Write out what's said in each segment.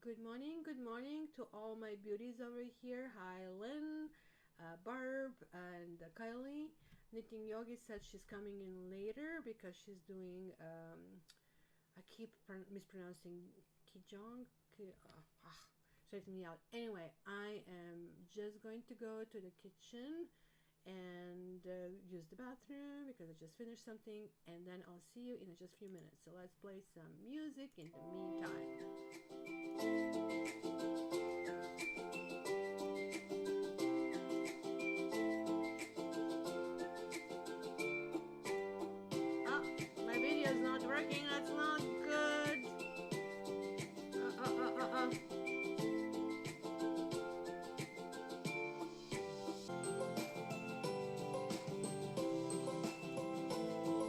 Good morning to all my beauties over here. Hi, Lynn, Barb, and Kylie. Knitting Yogi said she's coming in later because she's doing, I keep mispronouncing Kijong. Straighten me out. Anyway, I am just going to go to the kitchen and use the bathroom because I just finished something, and then I'll see you in just a few minutes. So let's play some music in the meantime. My video is not working. That's not good.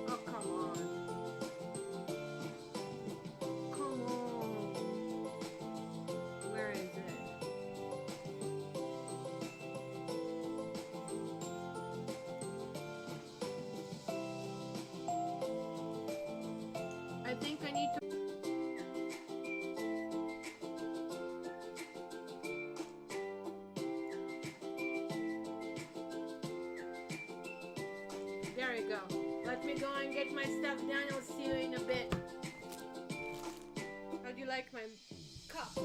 Oh, come on. Come on. Where is it? I think I need to. There we go. Let me go and get my stuff done. I'll see you in a bit. How do you like my cup?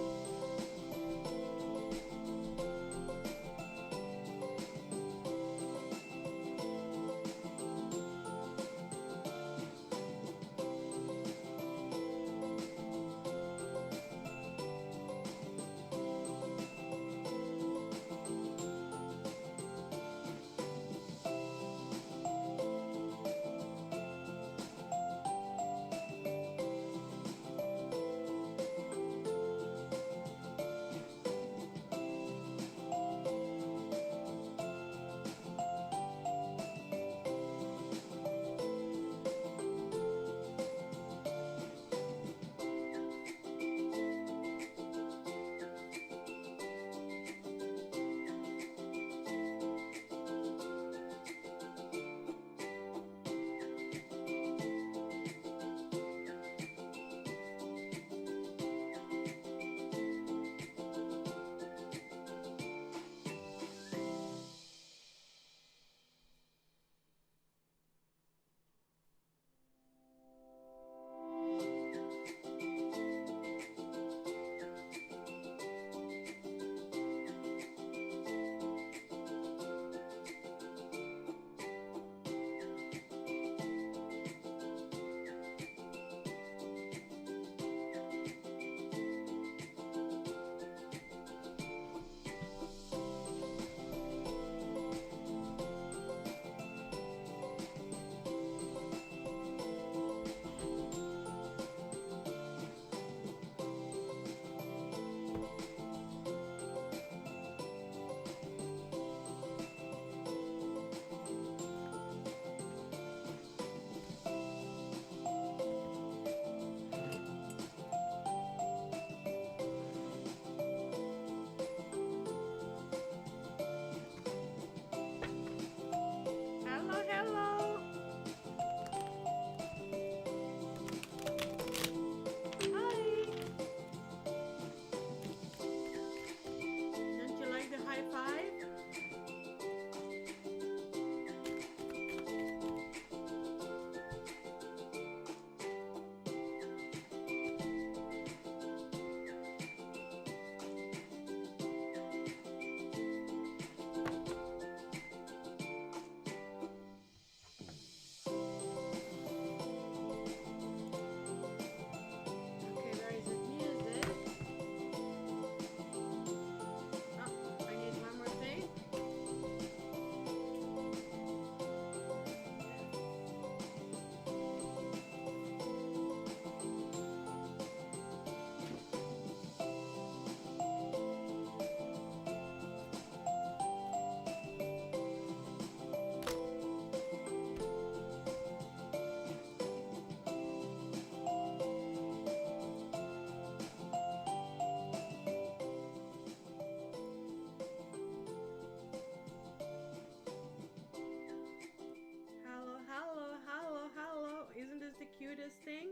Cutest thing.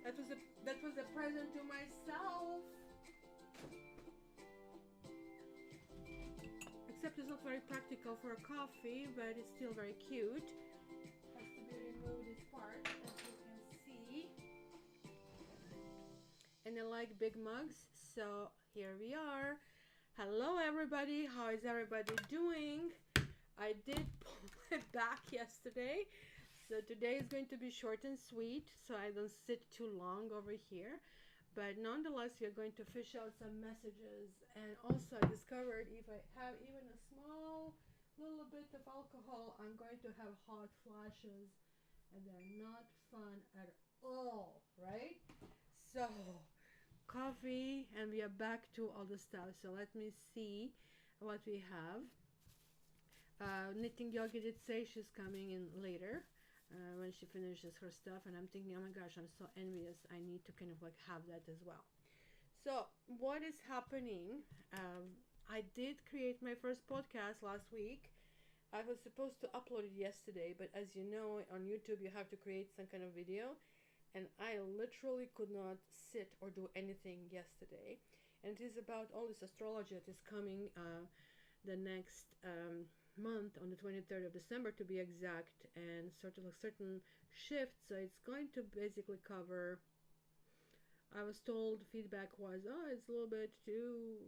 That was a present to myself. Except it's not very practical for a coffee, but it's still very cute. Has to be removed this part, as you can see. And I like big mugs, so here we are. Hello everybody, how is everybody doing? I did pull my back yesterday, so today is going to be short and sweet, so I don't sit too long over here. But nonetheless, we are going to fish out some messages. And also I discovered if I have even a small little bit of alcohol, I'm going to have hot flashes, and they're not fun at all, right? So coffee, and we are back to all the stuff. So let me see what we have. Knitting Yogi did say she's coming in later when she finishes her stuff, and I'm thinking, oh my gosh, I'm so envious. I need to kind of like have that as well. So what is happening? I did create my first podcast last week. I was supposed to upload it yesterday, but as you know, on YouTube you have to create some kind of video, and I literally could not sit or do anything yesterday. And it is about all this astrology that is coming the next month, on the 23rd of December to be exact, and sort of like certain shifts. So it's going to basically cover, I was told feedback was, oh, it's a little bit too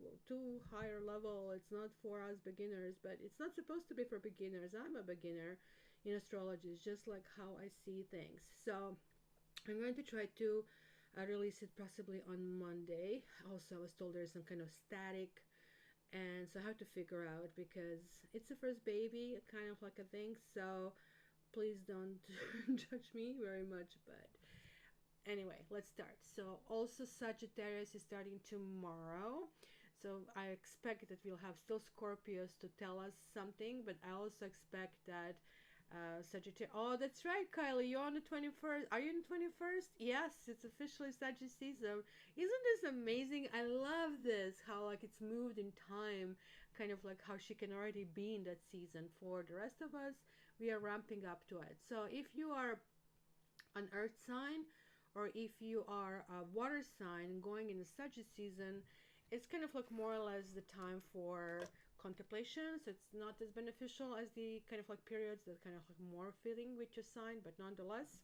higher level, it's not for us beginners, but it's not supposed to be for beginners. I'm a beginner in astrology. It's just like how I see things. So I'm going to try to release it possibly on Monday. Also, I was told there's some kind of static, and so I have to figure out, because it's the first baby, kind of like a thing, so please don't judge me very much. But anyway, let's start. So also Sagittarius is starting tomorrow, so I expect that we'll have still Scorpios to tell us something, but I also expect that Sagittarius, oh that's right, Kylie, you're on the 21st. Are you on the 21st? Yes, it's officially Sagittarius season. Isn't this amazing? I love this, how like it's moved in time, kind of like how she can already be in that season. For the rest of us, we are ramping up to it. So if you are an earth sign, or if you are a water sign going in the Sagittarius season, it's kind of like more or less the time for contemplation. So it's not as beneficial as the kind of like periods that kind of like more fitting with your sign, but nonetheless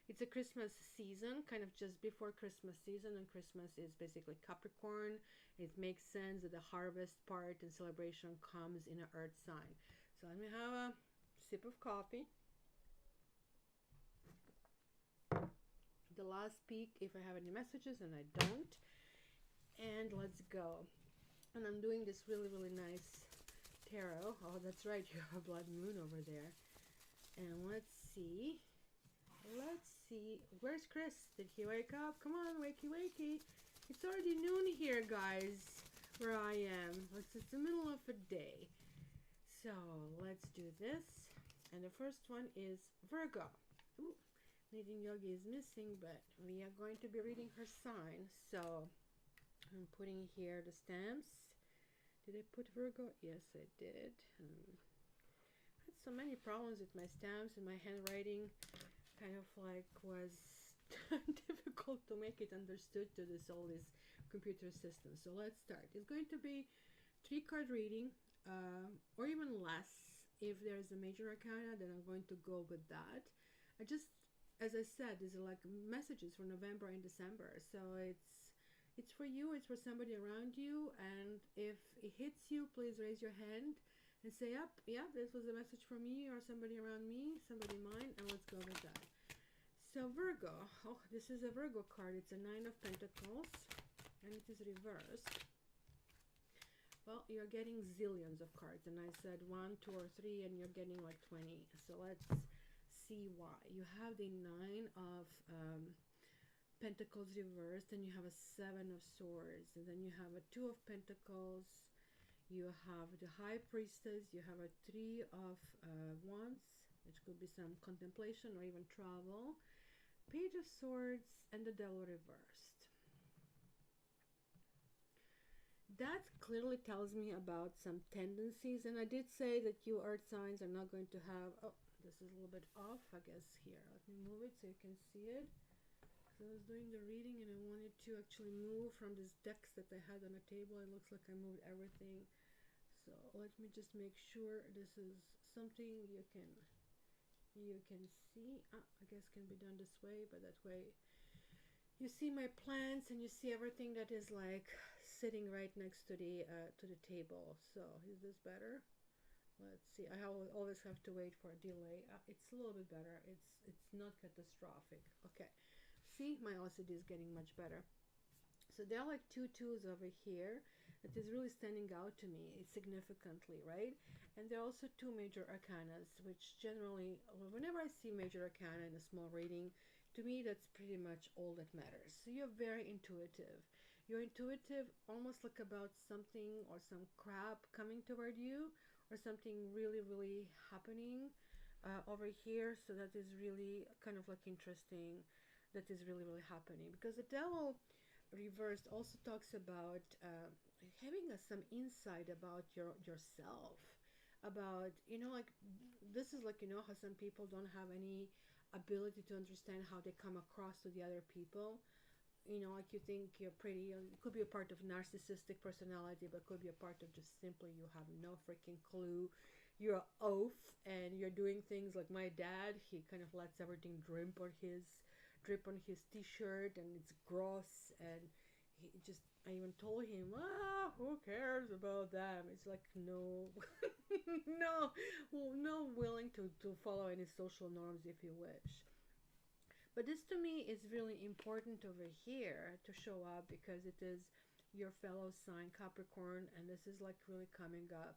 it's a Christmas season, kind of just before Christmas season, and Christmas is basically Capricorn. It makes sense that the harvest part and celebration comes in an earth sign. So let me have a sip of coffee. The last peek if I have any messages, and I don't. And let's go. And I'm doing this really, really nice tarot. Oh, that's right, you have a blood moon over there. And let's see. Where's Chris? Did he wake up? Come on, wakey, wakey. It's already noon here, guys, where I am. It's the middle of the day. So let's do this. And the first one is Virgo. Ooh, Knitting Yogi is missing, but we are going to be reading her sign. So I'm putting here the stamps. Did I put Virgo? Yes, I did. I had so many problems with my stamps, and my handwriting kind of like was difficult to make it understood to all this computer system. So let's start. It's going to be 3-card reading, or even less. If there's a major arcana, then I'm going to go with that. As I said, these are like messages for November and December. So it's for you, it's for somebody around you, and if it hits you, please raise your hand and say, yep, yeah, this was a message for me or somebody around me, somebody mine, and let's go with that. So Virgo, oh, this is a Virgo card. It's a 9 of Pentacles, and it is reversed. Well, you're getting zillions of cards, and I said 1, 2, or 3, and you're getting like 20. So let's see why. You have the 9 of Pentacles reversed, and you have a 7 of Swords, and then you have a 2 of Pentacles, you have the High Priestess, you have a 3 of Wands, which could be some contemplation or even travel, Page of Swords, and the Devil reversed. That clearly tells me about some tendencies, and I did say that you earth signs are not going to have, oh, this is a little bit off, I guess. Here, let me move it so you can see it. It's a was doing the reading and I wanted to actually move from these decks that I had on the table. It looks like I moved everything. So let me just make sure this is something you can see. I guess can be done this way, but that way you see my plants and you see everything that is like sitting right next to the table. So is this better? Let's see. I always have to wait for a delay. It's a little bit better. It's not catastrophic. Okay. See, my LCD is getting much better. So there are like two twos over here that is really standing out to me significantly, right? And there are also two major arcanas, which generally, whenever I see major arcana in a small reading, to me that's pretty much all that matters. So you're very intuitive. You're intuitive almost like about something or some crap coming toward you, or something really, really happening over here. So that is really kind of like interesting. That is really, really happening. Because the devil reversed also talks about having some insight about yourself. About, like, this is like, how some people don't have any ability to understand how they come across to the other people. Like you think you're pretty, it could be a part of narcissistic personality, but could be a part of just simply you have no freaking clue. You're off and you're doing things like my dad. He kind of lets everything drip on his t-shirt, and it's gross, and I even told him, who cares about them? It's like, no, no willing to follow any social norms if you wish. But this to me is really important over here to show up, because it is your fellow sign Capricorn, and this is like really coming up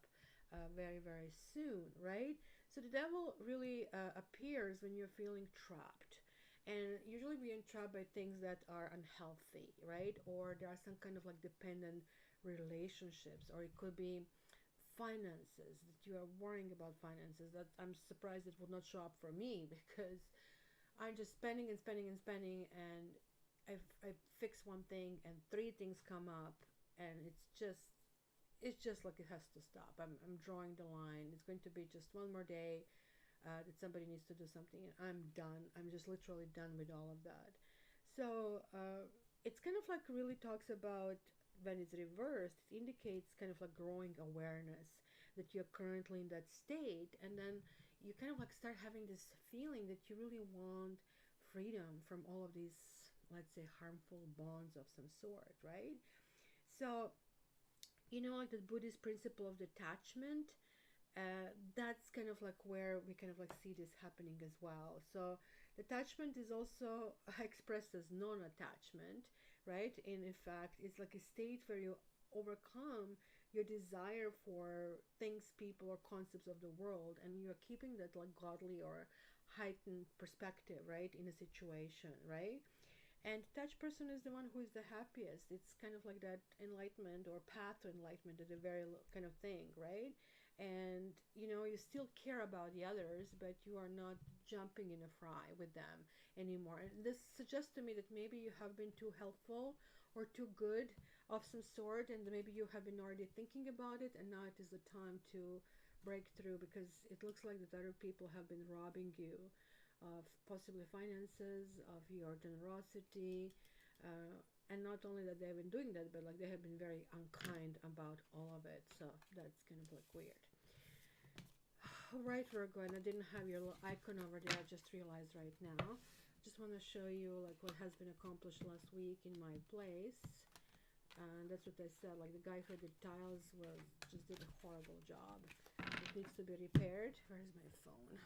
very, very soon, right? So the devil really appears when you're feeling trapped. And usually we're trapped by things that are unhealthy, right? Or there are some kind of like dependent relationships, or it could be finances, that you are worrying about finances. That I'm surprised it would not show up for me, because I'm just spending and spending and spending, and I fix one thing and three things come up, and it's just like it has to stop. I'm drawing the line. It's going to be just one more day that somebody needs to do something, and I'm done. I'm just literally done with all of that. So it's kind of like really talks about, when it's reversed, it indicates kind of like growing awareness that you're currently in that state, and then you kind of like start having this feeling that you really want freedom from all of these, let's say, harmful bonds of some sort, right? So, like the Buddhist principle of detachment, that's kind of like where we kind of like see this happening as well. So detachment is also expressed as non-attachment, right? And in fact, it's like a state where you overcome your desire for things, people, or concepts of the world, and you're keeping that like godly or heightened perspective, right, in a situation, right? And detached person is the one who is the happiest. It's kind of like that enlightenment or path to enlightenment, is a very kind of thing, right? And you still care about the others, but you are not jumping in a fry with them anymore. And this suggests to me that maybe you have been too helpful or too good of some sort, and maybe you have been already thinking about it, and now it is the time to break through, because it looks like that other people have been robbing you of possibly finances, of your generosity, and not only that they've been doing that, but like they have been very unkind about all of it. So that's kind of like weird. All right, Virgo, and I didn't have your little icon over there. I just realized right now. Just want to show you like what has been accomplished last week in my place. And that's what I said, like the guy who did tiles just did a horrible job. It needs to be repaired. Where's my phone?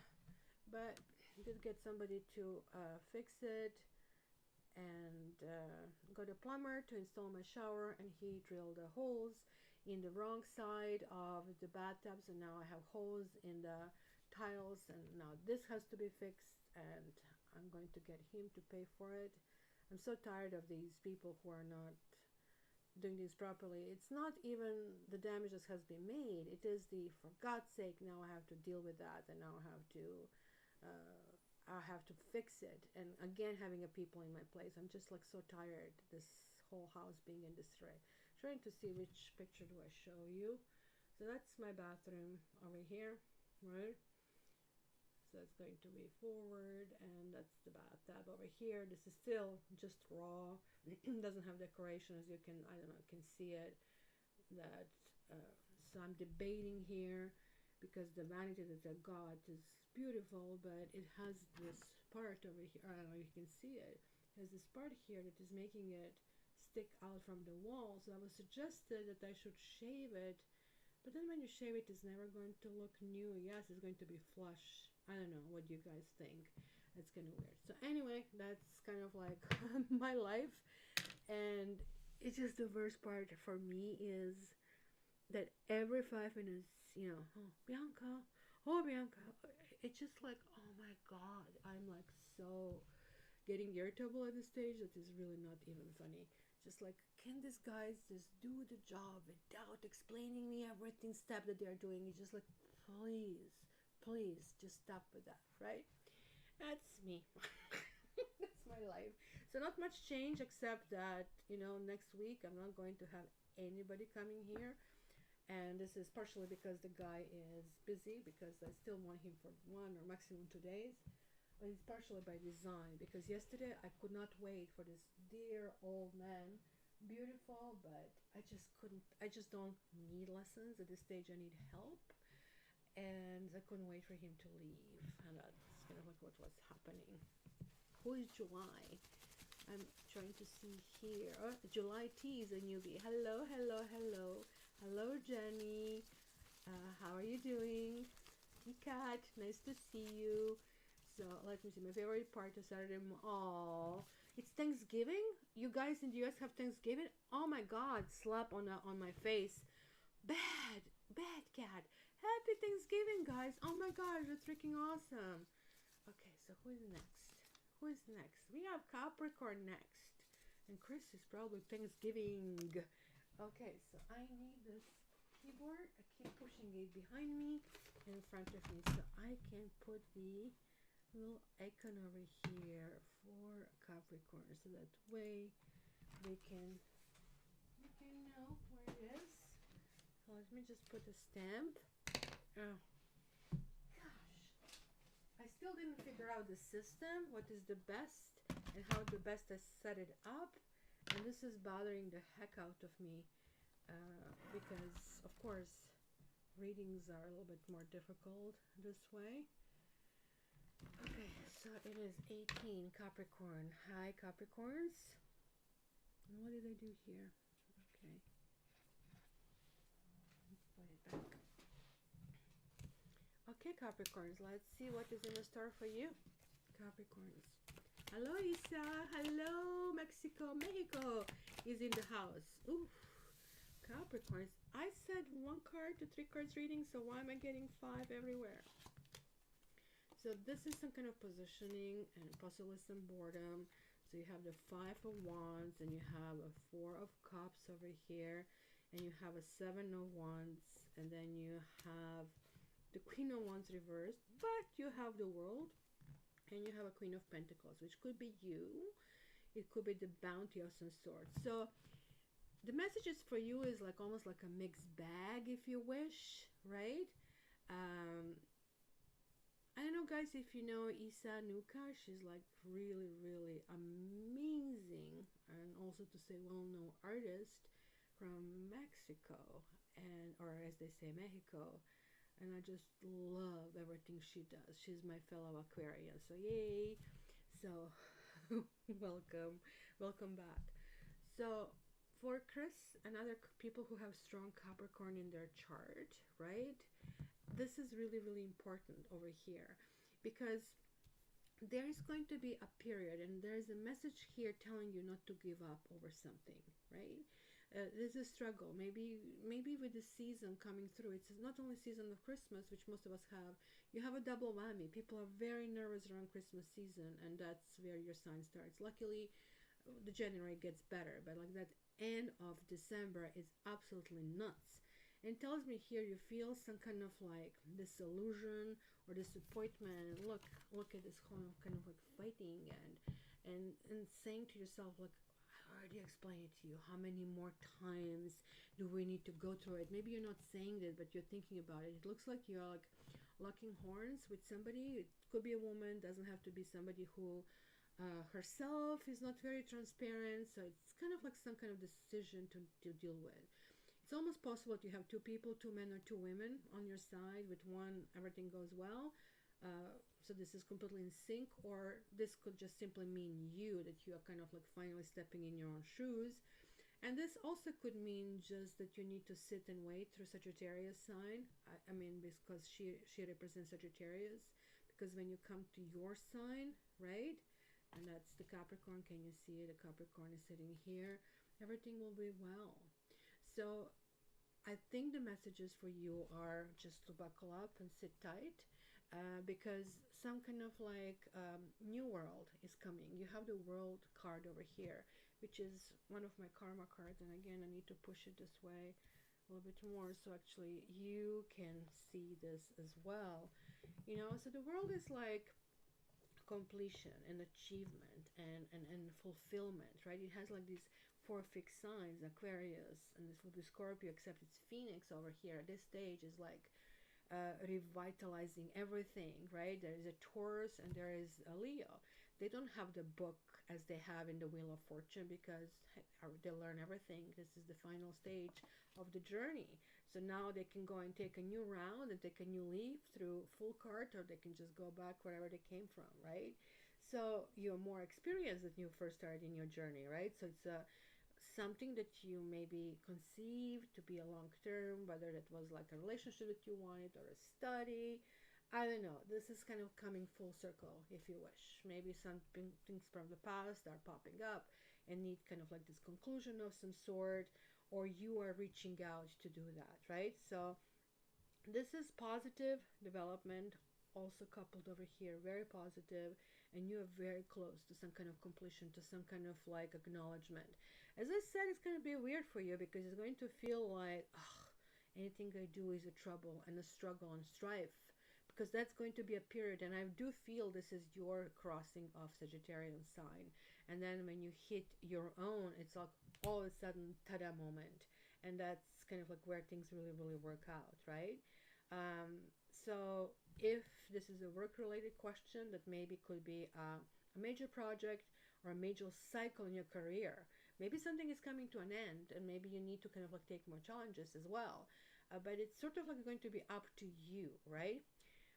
But I did get somebody to fix it, and got a plumber to install my shower, and he drilled the holes in the wrong side of the bathtub, so now I have holes in the tiles, and now this has to be fixed, and I'm going to get him to pay for it. I'm so tired of these people who are not doing this properly. It's not even the damage that has been made. It is the, for God's sake, now I have to deal with that, and now I have to fix it. And again, having a people in my place, I'm just like so tired. This whole house being in disarray. Trying to see which picture do I show you. So that's my bathroom over here, right? So it's going to be forward, and that's the bathtub over here. This is still just raw. Doesn't have decoration, as you can, I don't know, can see it. That so I'm debating here because the vanity that I got is beautiful, but it has this part over here. I don't know if you can see it. It has this part here that is making it stick out from the wall. So I was suggested that I should shave it, but then when you shave it, it's never going to look new. Yes, it's going to be flush. I don't know what you guys think. That's kind of weird. So anyway, that's kind of like my life, and it's just the worst part for me is that every 5 minutes, oh Bianca, oh Bianca, it's just like, oh my god, I'm like so getting irritable at this stage that is really not even funny. Just like, can these guys just do the job without explaining me everything step that they're doing? It's just like, please just stop with that, right? That's me. That's my life. So not much change except that, next week I'm not going to have anybody coming here. And this is partially because the guy is busy, because I still want him for 1 or maximum 2 days. But it's partially by design, because yesterday I could not wait for this dear old man. Beautiful, but I just don't need lessons. At this stage I need help. And I couldn't wait for him to leave. And that's kind of like what was happening. Who is July? I'm trying to see here. Oh, July T is a newbie. Hello. Hello, Jenny. How are you doing? Kat, nice to see you. So let me see. My favorite part of Saturday. Oh, it's Thanksgiving. You guys in the US have Thanksgiving. Oh my God! Slap on my face. Bad, Kat. Happy Thanksgiving, guys. Oh my God, that's freaking awesome. Okay, so who is next? We have Capricorn next, and Chris is probably Thanksgiving. Okay, so I need this keyboard. I keep pushing it behind me in front of me so I can put the little icon over here for Capricorn, so that way we can know where it is. So let me just put a stamp. Oh gosh, I still didn't figure out the system, what is the best and how the best I set it up. And this is bothering the heck out of me because, of course, readings are a little bit more difficult this way. Okay, so it is 18, Capricorn. Hi, Capricorns. And what did I do here? Okay. Let's put it back. Okay, Capricorns, let's see what is in the store for you. Capricorns. Hello, Isa. Hello, Mexico. Is in the house. Oof. Capricorns. I said 1 card to 3 cards reading, so why am I getting 5 everywhere? So this is some kind of positioning and possibly some boredom. So you have the 5 of Wands, and you have a 4 of Cups over here, and you have a 7 of Wands, and then you have the Queen of Wands reversed, but you have the World, and you have a Queen of Pentacles, which could be you. It could be the Bounty of some sort. So the messages for you is like almost like a mixed bag, if you wish, right? I don't know, guys, if you know Isa Nuka. She's like really, really amazing, and also to say well-known artist from Mexico, and or as they say, Mexico. And I just love everything she does. She's my fellow Aquarian, so yay. So welcome back. So for Chris and other people who have strong Capricorn in their chart, right, this is really, really important over here, because there is going to be a period, and there's a message here telling you not to give up over something, right? There's a struggle. Maybe with the season coming through, it's not only season of Christmas, which most of us have. You have a double whammy. People are very nervous around Christmas season, and that's where your sign starts. Luckily, the January gets better, but like that end of December is absolutely nuts. And it tells me here you feel some kind of like disillusion or disappointment. Look at this whole kind of like fighting and saying to yourself, like, I already explained it to you. How many more times do we need to go through it? Maybe you're not saying that, but you're thinking about it. It looks like you're like locking horns with somebody. It could be a woman, doesn't have to be somebody who herself is not very transparent. So it's kind of like some kind of decision to deal with. It's almost possible that you have two people, two men or two women on your side. With one, everything goes well. So this is completely in sync, or this could just simply mean that you are kind of like finally stepping in your own shoes. And this also could mean just that you need to sit and wait through Sagittarius sign. I mean, because she represents Sagittarius. Because when you come to your sign, right? And that's the Capricorn. Can you see it? The Capricorn is sitting here. Everything will be well. So I think the messages for you are just to buckle up and sit tight. Because some kind of like new world is coming. You have the world card over here, which is one of my karma cards. And again, I need to push it this way a little bit more so actually you can see this as well. So the world is like completion and achievement and fulfillment, right? It has like these 4 fixed signs, Aquarius, and this will be Scorpio, except it's Phoenix over here. This stage is like revitalizing everything, right? There is a Taurus and there is Aliyah. They don't have the book as they have in the Wheel of Fortune because they learn everything. This is the final stage of the journey. So now they can go and take a new round and take a new leaf through full cart, or they can just go back wherever they came from, right? So you're more experienced than you first started in your journey, right? So it's something that you maybe conceived to be a long term, whether that was like a relationship that you wanted or a study. I don't know. This is kind of coming full circle, if you wish. Maybe some things from the past are popping up and need kind of like this conclusion of some sort, or you are reaching out to do that, right? So this is positive development, also coupled over here, very positive, and you are very close to some kind of completion, to some kind of like acknowledgement. As I said, it's going to be weird for you because it's going to feel like, anything I do is a trouble and a struggle and strife, because that's going to be a period. And I do feel this is your crossing of Sagittarian sign. And then when you hit your own, it's like all of a sudden, tada moment. And that's kind of like where things really, really work out, right? So if this is a work-related question, that maybe could be a major project or a major cycle in your career. Maybe something is coming to an end and maybe you need to kind of like take more challenges as well. But it's sort of like going to be up to you, right?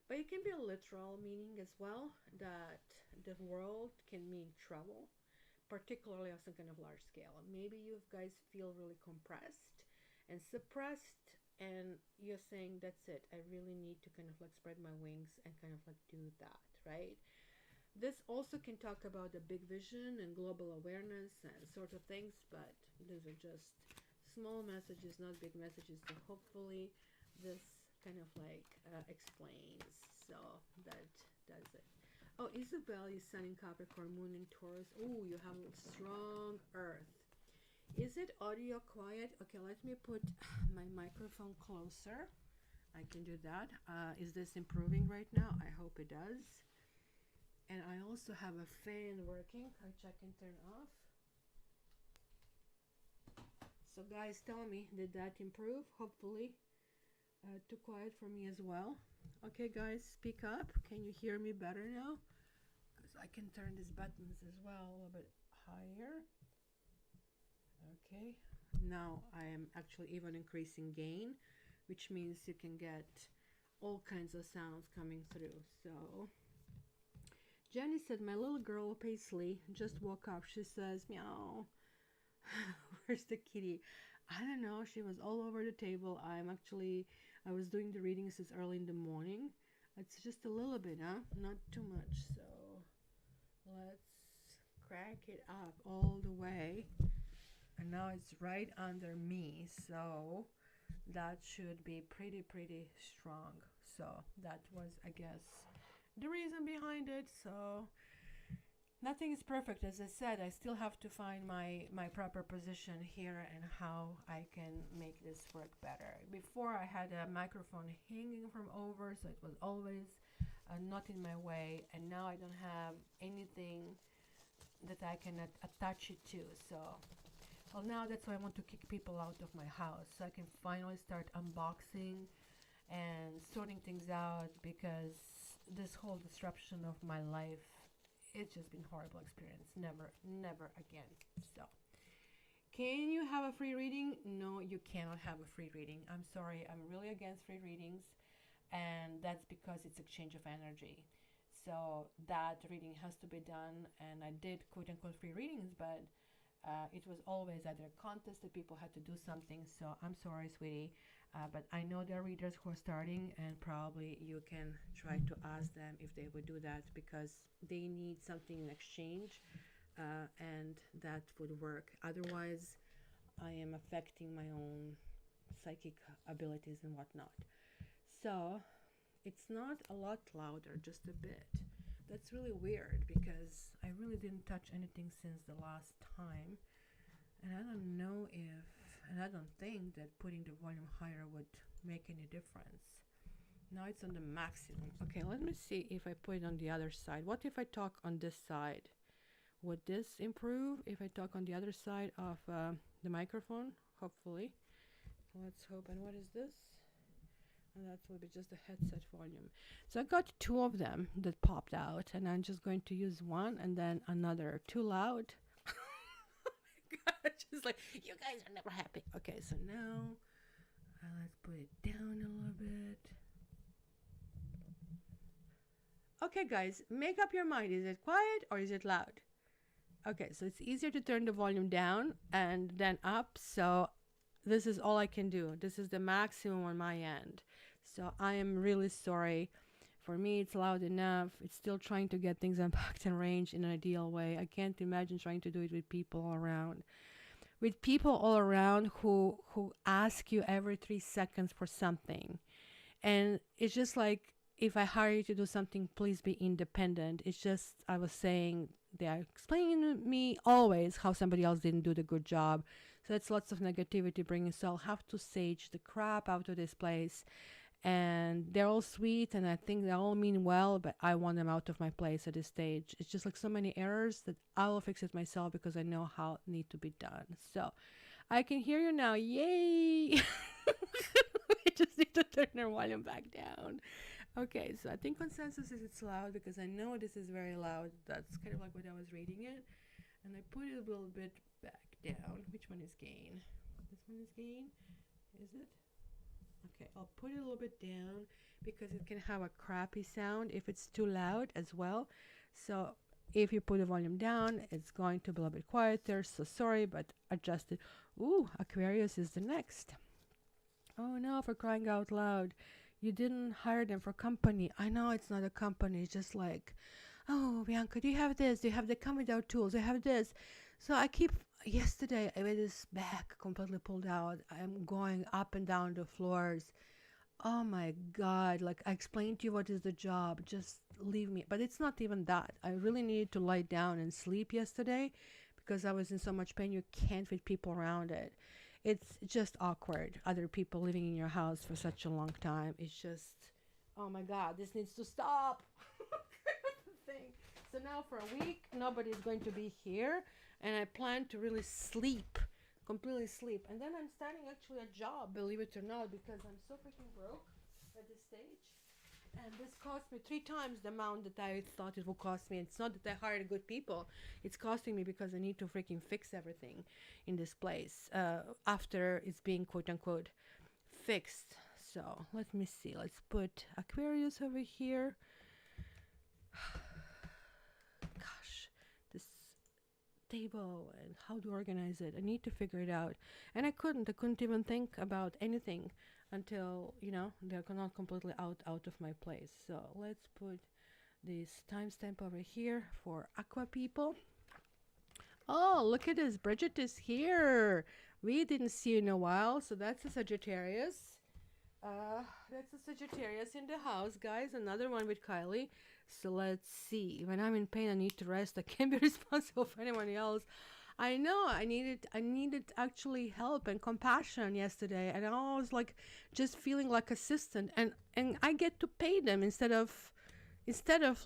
But it can be a literal meaning as well, that the world can mean trouble, particularly on some kind of large scale. Maybe you guys feel really compressed and suppressed, and you're saying, that's it, I really need to kind of like spread my wings and kind of like do that, right? This also can talk about the big vision and global awareness and sort of things, but these are just small messages, not big messages. So hopefully this kind of like explains. So that does it. Oh, Isabel is Sun in Capricorn, Moon in Taurus. Oh, you have a strong Earth. Is it audio quiet? Okay, let me put my microphone closer. I can do that. Is this improving right now? I hope it does. And I also have a fan working, which I can turn off. So guys, tell me, did that improve? Hopefully. Too quiet for me as well. Okay guys, speak up. Can you hear me better now? Because I can turn these buttons as well a little bit higher. Okay, now I am actually even increasing gain, which means you can get all kinds of sounds coming through. So Jenny said, my little girl Paisley just woke up. She says, meow. Where's the kitty? I don't know. She was all over the table. I was doing the readings this early in the morning. It's just a little bit, huh? Not too much. So let's crack it up all the way. And now it's right under me. So that should be pretty strong. So that was, I guess, the reason behind it. So nothing is perfect. As I said, I still have to find my proper position here and how I can make this work better. Before I had a microphone hanging from over, so it was always not in my way, and now I don't have anything that I can attach it to. So well, now that's why I want to kick people out of my house, so I can finally start unboxing and sorting things out, because this whole disruption of my life, it's just been horrible experience. Never again. So, can you have a free reading? No, you cannot have a free reading. I'm sorry. I'm really against free readings, and that's because it's exchange of energy. So that reading has to be done, and I did quote unquote free readings, but it was always either a contest that people had to do something. So I'm sorry, sweetie, but I know there are readers who are starting, and probably you can try to ask them if they would do that, because they need something in exchange, and that would work. Otherwise, I am affecting my own psychic abilities and whatnot. So it's not a lot louder, just a bit. That's really weird, because I really didn't touch anything since the last time. And I don't know if, and I don't think that putting the volume higher would make any difference. Now it's on the maximum. Okay, let me see if I put it on the other side. What if I talk on this side? Would this improve if I talk on the other side of the microphone? Hopefully. Let's hope. And what is this? And that will be just the headset volume. So I got two of them that popped out, and I'm just going to use one and then another. Too loud? Oh my god, just like, you guys are never happy. Okay, so now let's put it down a little bit. Okay, guys, make up your mind. Is it quiet or is it loud? Okay, so it's easier to turn the volume down and then up. So this is all I can do. This is the maximum on my end. So I am really sorry. For me, it's loud enough. It's still trying to get things unpacked and arranged in an ideal way. I can't imagine trying to do it with people all around. With people all around who ask you every 3 seconds for something. And it's just like, if I hire you to do something, please be independent. It's just, I was saying, they are explaining to me always how somebody else didn't do the good job. So that's lots of negativity bringing. So I'll have to sage the crap out of this place. And they're all sweet, and I think they all mean well, but I want them out of my place at this stage. It's just like so many errors that I will fix it myself, because I know how it needs to be done. So I can hear you now. Yay! I just need to turn their volume back down. Okay, so I think consensus is it's loud, because I know this is very loud. That's kind of like what I was reading it. And I put it a little bit back down. Which one is gain? This one is gain? Is it? Okay, I'll put it a little bit down, because it can have a crappy sound if it's too loud as well. So if you put the volume down, it's going to be a little bit quieter. So sorry, but adjust it. Ooh, Aquarius is the next. Oh no, for crying out loud. You didn't hire them for company. I know it's not a company. It's just like, oh, Bianca, do you have this? Do you have the come without tools? Do you have this? So I keep, yesterday, I had this back completely pulled out. I'm going up and down the floors. Oh my God. Like, I explained to you what is the job. Just leave me. But it's not even that. I really needed to lie down and sleep yesterday, because I was in so much pain. You can't fit people around it. It's just awkward. Other people living in your house for such a long time. It's just, oh my God, this needs to stop. Thing. So now for a week, nobody's going to be here. And I plan to really sleep, completely sleep. And then I'm starting actually a job, believe it or not, because I'm so freaking broke at this stage. And this cost me 3 times the amount that I thought it would cost me. It's not that I hired good people. It's costing me because I need to freaking fix everything in this place after it's being quote unquote fixed. So let me see. Let's put Aquarius over here. Gosh, this table and how to organize it. I need to figure it out. And I couldn't even think about anything until, you know, they're not completely out of my place. So let's put this timestamp over here for Aqua people. Oh, look at this. Bridget is here. We didn't see you in a while. So that's a Sagittarius. That's a Sagittarius in the house, guys. Another one with Kylie. So let's see. When I'm in pain, I need to rest. I can't be responsible for anyone else. I know I needed actually help and compassion yesterday, and I was like just feeling like assistant, and I get to pay them instead of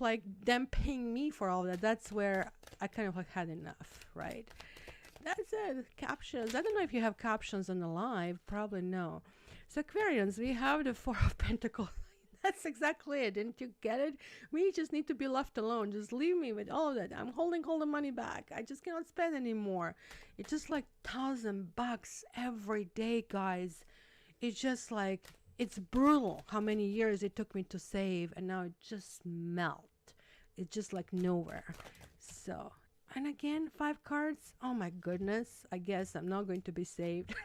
like them paying me for all that. That's where I kind of like had enough, right? That's it. Captions. I don't know if you have captions on the live. Probably no. So Aquarians, we have the Four of Pentacles. That's exactly it. Didn't you get it? We just need to be left alone. Just leave me with all of that. I'm holding all the money back. I just cannot spend anymore. It's just like $1,000 every day, guys. It's just like, it's brutal how many years it took me to save, and now it just melt. It's just like nowhere. So, and again, 5 cards. Oh my goodness. I guess I'm not going to be saved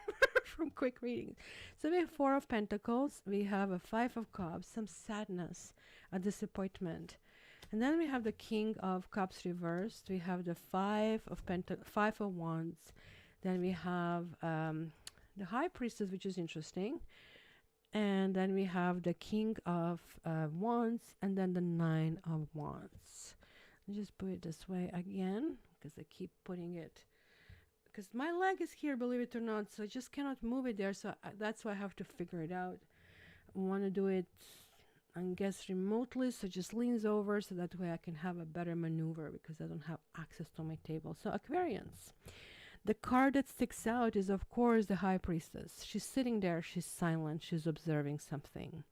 from quick readings. So we have 4 of Pentacles. We have a 5 of Cups, some sadness, a disappointment. And then we have the King of Cups reversed. We have the 5 of Wands. Then we have the High Priestess, which is interesting. And then we have the King of Wands, and then the 9 of Wands. Let's just put it this way again, because I keep putting it, because my leg is here, believe it or not, so I just cannot move it there, so that's why I have to figure it out. I want to do it, I guess, remotely, so just leans over, so that way I can have a better maneuver, because I don't have access to my table. So Aquarians, the card that sticks out is, of course, the High Priestess. She's sitting there, she's silent, she's observing something.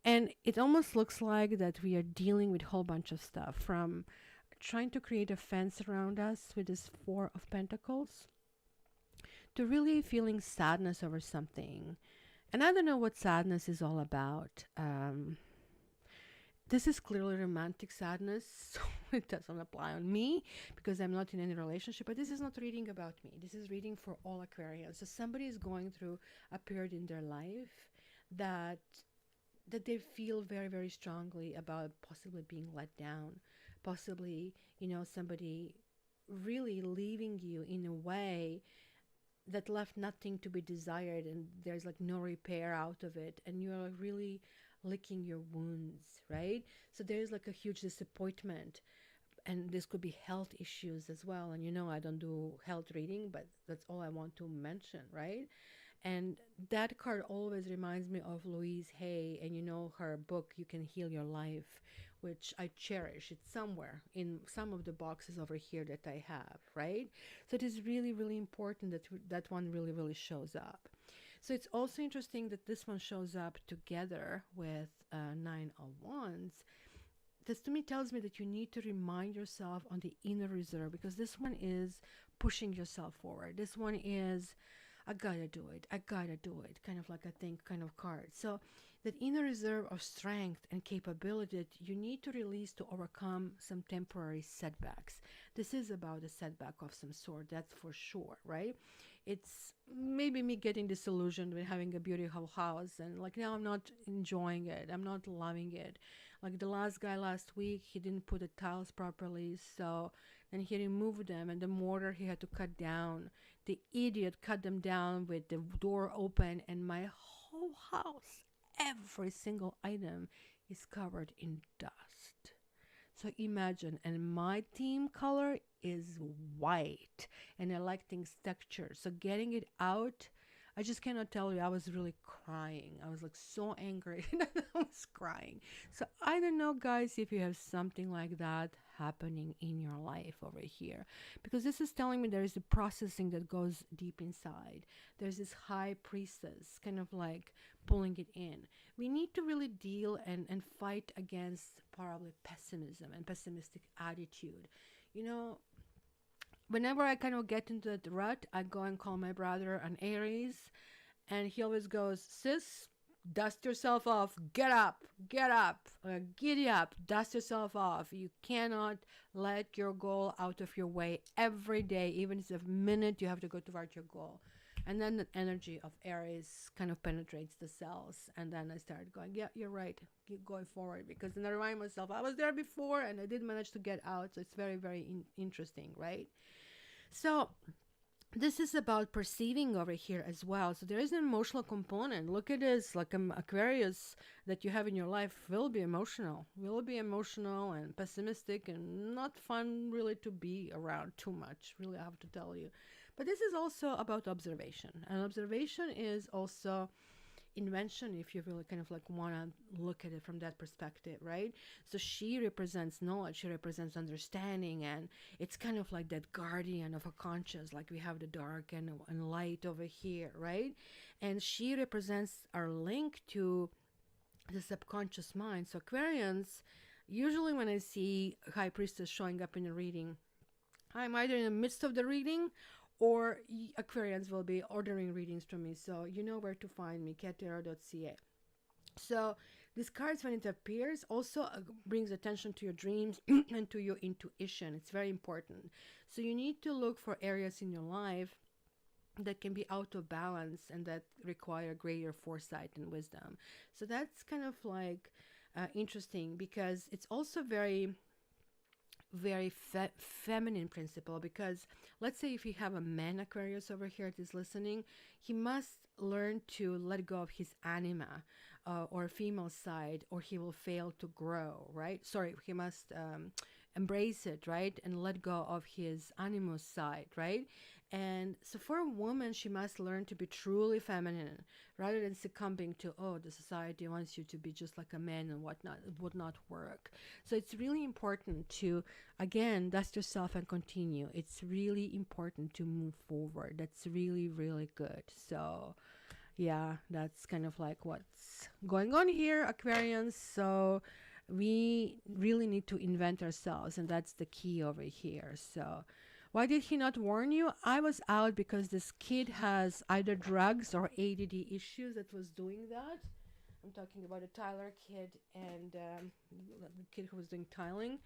And it almost looks like that we are dealing with a whole bunch of stuff, from trying to create a fence around us with this 4 of Pentacles, to really feeling sadness over something. And I don't know what sadness is all about. This is clearly romantic sadness, so it doesn't apply on me because I'm not in any relationship, but this is not reading about me. This is reading for all Aquarians. So somebody is going through a period in their life that they feel very, very strongly about possibly being let down, possibly, somebody really leaving you in a way that left nothing to be desired, and there's like no repair out of it, and you're really licking your wounds, right? So there's like a huge disappointment, and this could be health issues as well. And I don't do health reading, but that's all I want to mention, right? And that card always reminds me of Louise Hay, and her book, You Can Heal Your Life, which I cherish. It's somewhere in some of the boxes over here that I have, right? So it is really, really important that that one really, really shows up. So it's also interesting that this one shows up together with 9 of Wands. This to me tells me that you need to remind yourself on the inner reserve, because this one is pushing yourself forward. This one is, I gotta do it, kind of like a think kind of card. So that inner reserve of strength and capability that you need to release to overcome some temporary setbacks. This is about a setback of some sort, that's for sure, right? It's maybe me getting disillusioned with having a beautiful house, and like now I'm not enjoying it, I'm not loving it. Like the last guy last week, he didn't put the tiles properly, so then he removed them, and the mortar he had to cut down. The idiot cut them down with the door open, and my whole house, every single item is covered in dust. So imagine, and my theme color is white, and I like things textured. So getting it out, I just cannot tell you, I was really crying. I was like so angry that I was crying. So I don't know, guys, if you have something like that happening in your life over here, because this is telling me there is a processing that goes deep inside. There's this High Priestess kind of like pulling it in. We need to really deal and fight against probably pessimism and pessimistic attitude. Whenever I kind of get into that rut, I go and call my brother an Aries, and he always goes, sis, dust yourself off, get up, giddy up, dust yourself off. You cannot let your goal out of your way every day, even if it's a minute you have to go toward your goal. And then the energy of Aries kind of penetrates the cells, and then I started going, yeah, you're right, keep going forward, because then I remind myself I was there before and I did manage to get out. So it's very, very interesting, right? So this is about perceiving over here as well. So there is an emotional component. Look at this, like Aquarius that you have in your life will be emotional and pessimistic, and not fun really to be around too much, really, I have to tell you. But this is also about observation, and observation is also, invention, if you really kind of like want to look at it from that perspective, right? So she represents knowledge, she represents understanding, and it's kind of like that guardian of a conscious, like we have the dark and light over here, right? And she represents our link to the subconscious mind. So Aquarians, usually when I see High Priestess showing up in a reading, I'm either in the midst of the reading or Aquarians will be ordering readings from me. So you know where to find me, cattarot.ca. So this cards, when it appears, also brings attention to your dreams and to your intuition. It's very important. So you need to look for areas in your life that can be out of balance and that require greater foresight and wisdom. So that's kind of like interesting, because it's also very feminine principle, because let's say if you have a man Aquarius over here that is listening, he must learn to let go of his anima or female side, or he will fail to grow, right? Sorry, he must embrace it, right? And let go of his animus side, right? And so for a woman, she must learn to be truly feminine rather than succumbing to, oh, the society wants you to be just like a man and whatnot. It would not work. So it's really important to, again, dust yourself and continue. It's really important to move forward. That's really, really good. So yeah, that's kind of like what's going on here, Aquarians. So we really need to invent ourselves, and that's the key over here. So why did he not warn you? I was out because this kid has either drugs or ADD issues that was doing that. I'm talking about a Tyler kid and the kid who was doing tiling.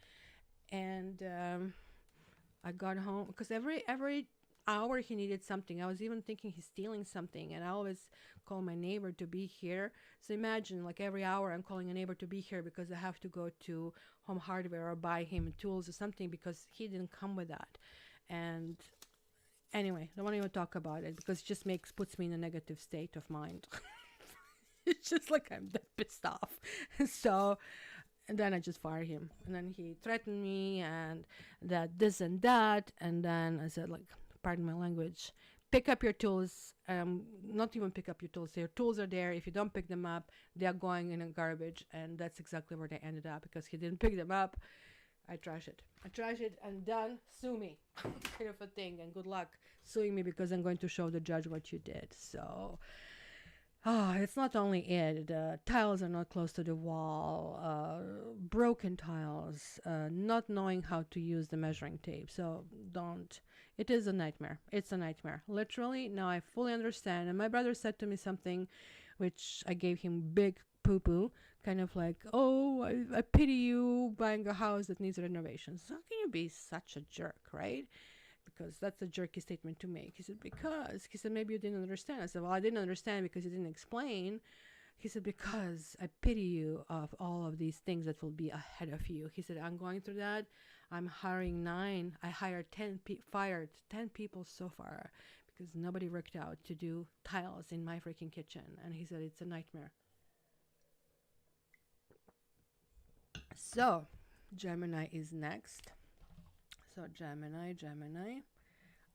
And I got home because every hour he needed something. I was even thinking he's stealing something, and I always call my neighbor to be here. So imagine, like, every hour I'm calling a neighbor to be here because I have to go to Home Hardware or buy him tools or something because he didn't come with that. And anyway, don't want to even talk about it because it just puts me in a negative state of mind. It's just like I'm that pissed off. So, and then I just fired him. And then he threatened me and that this and that. And then I said, like, pardon my language, pick up your tools. Not even pick up your tools. Your tools are there. If you don't pick them up, they are going in a garbage. And that's exactly where they ended up because he didn't pick them up. I trash it and done. Sue me, kind of a thing. And good luck suing me because I'm going to show the judge what you did. So, it's not only it. The tiles are not close to the wall. Broken tiles. Not knowing how to use the measuring tape. So don't. It is a nightmare. It's a nightmare. Literally. Now I fully understand. And my brother said to me something, which I gave him big poo-poo, kind of like, oh, I pity you buying a house that needs renovations. How can you be such a jerk, right? Because that's a jerky statement to make. He said, maybe you didn't understand. I said, well, I didn't understand because you didn't explain. He said, because I pity you of all of these things that will be ahead of you. He said, I'm going through that. I'm hiring 9. I hired 10, fired 10 people so far because nobody worked out to do tiles in my freaking kitchen. And he said, it's a nightmare. So, Gemini is next. So, Gemini.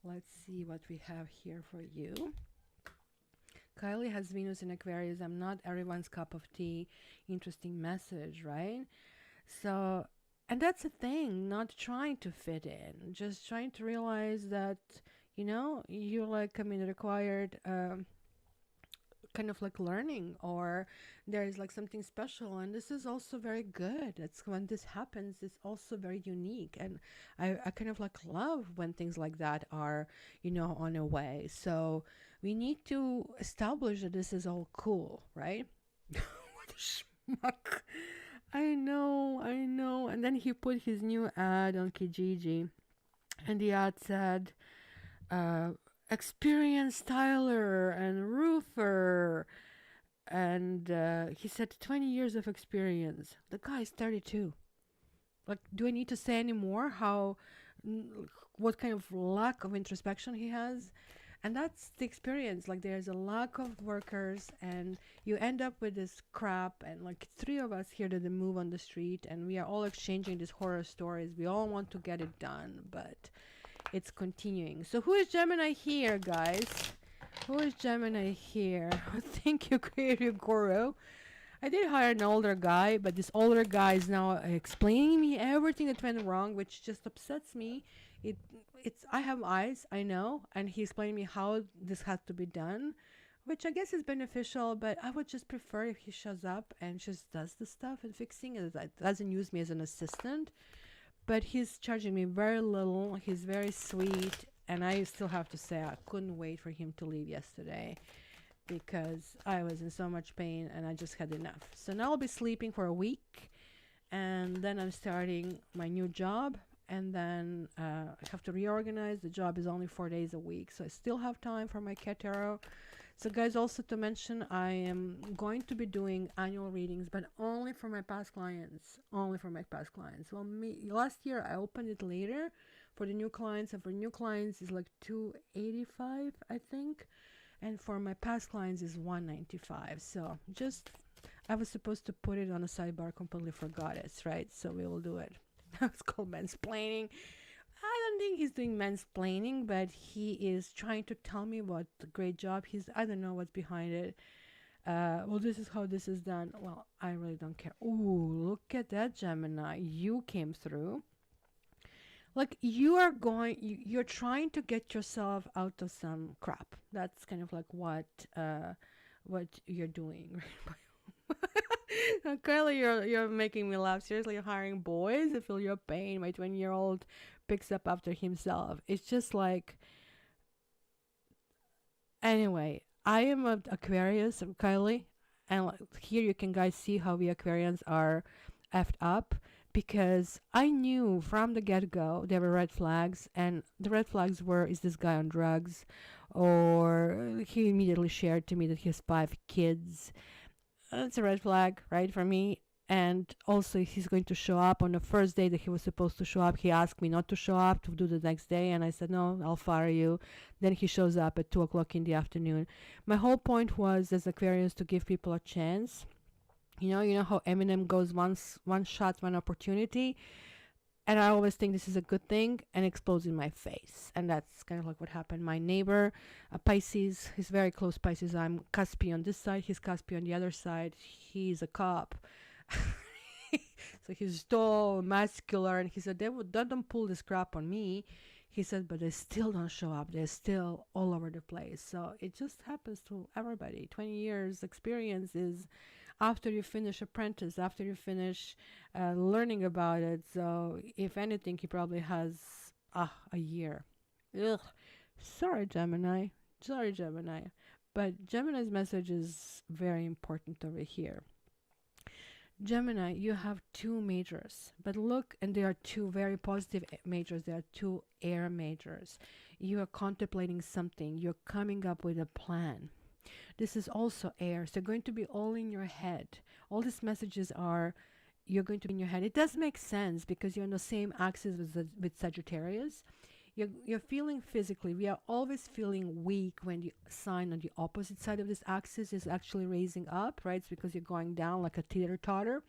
Let's see what we have here for you. Kylie has Venus in Aquarius. I'm not everyone's cup of tea. Interesting message, right? So, and that's the thing, not trying to fit in. Just trying to realize that, you're like, required kind of like learning, or there is like something special, and this is also very good. That's when this happens, it's also very unique, and I kind of like love when things like that are on a way. So we need to establish that this is all cool, right? What a schmuck. I know. And then he put his new ad on Kijiji, and the ad said experienced tiler and roofer, and he said 20 years of experience. The guy's 32. Like, do I need to say any more what kind of lack of introspection he has? And that's the experience. Like, there's a lack of workers, and you end up with this crap, and like 3 of us here that move on the street, and we are all exchanging these horror stories. We all want to get it done, but it's continuing. So who is Gemini here, guys? Who is Gemini here? Thank you, Creative Guru. I did hire an older guy, but this older guy is now explaining me everything that went wrong, which just upsets me. It it's I have eyes, I know, and he explained me how this has to be done, which I guess is beneficial, but I would just prefer if he shows up and just does the stuff and fixing it. Doesn't use me as an assistant, but he's charging me very little. He's very sweet, and I still have to say I couldn't wait for him to leave yesterday because I was in so much pain and I just had enough. So now I'll be sleeping for a week, and then I'm starting my new job, and then I have to reorganize. The job is only 4 days a week, so I still have time for my cat tarot. So guys, also to mention, I am going to be doing annual readings, but only for my past clients. Only for my past clients. Well, last year I opened it later for the new clients, and for new clients is like $285, I think, and for my past clients is $195. So just, I was supposed to put it on a sidebar, completely forgot it, right? So we will do it. It's called mansplaining. I don't think he's doing mansplaining, but he is trying to tell me what a great job I don't know what's behind it. Well, this is how this is done. Well, I really don't care. Ooh, look at that, Gemini. You came through. Like you're trying to get yourself out of some crap. That's kind of like what you're doing. Kylie, you're making me laugh. Seriously, you're hiring boys to feel your pain. My 20-year-old picks up after himself. It's just like, anyway, I am an Aquarius, Kylie, and here you can guys see how we Aquarians are effed up, because I knew from the get-go there were red flags, and the red flags were, is this guy on drugs? Or he immediately shared to me that he has 5 kids. It's a red flag, right, for me. And also, he's going to show up on the first day that he was supposed to show up. He asked me not to show up, to do the next day, and I said, no, I'll fire you. Then he shows up at 2 o'clock in the afternoon. My whole point was, as Aquarius, to give people a chance. You know how Eminem goes, one shot, one opportunity. And I always think this is a good thing, and explodes in my face. And that's kind of like what happened. My neighbor, a Pisces, he's very close Pisces. I'm Caspy on this side, he's Caspy on the other side. He's a cop. So he's tall, muscular, and he said, they don't pull this crap on me. He said, but they still don't show up. They're still all over the place. So it just happens to everybody. 20 years experience is after you finish apprentice, after you finish learning about it. So if anything, he probably has a year. Ugh. Sorry, Gemini. But Gemini's message is very important over here. Gemini, you have 2 majors, but look, and they are 2 very positive majors. They are 2 air majors. You are contemplating something. You're coming up with a plan. This is also air, so going to be all in your head. All these messages are, you're going to be in your head. It does make sense because you're on the same axis with Sagittarius. You're feeling physically. We are always feeling weak when the sign on the opposite side of this axis is actually raising up, right? It's because you're going down like a teeter-totter.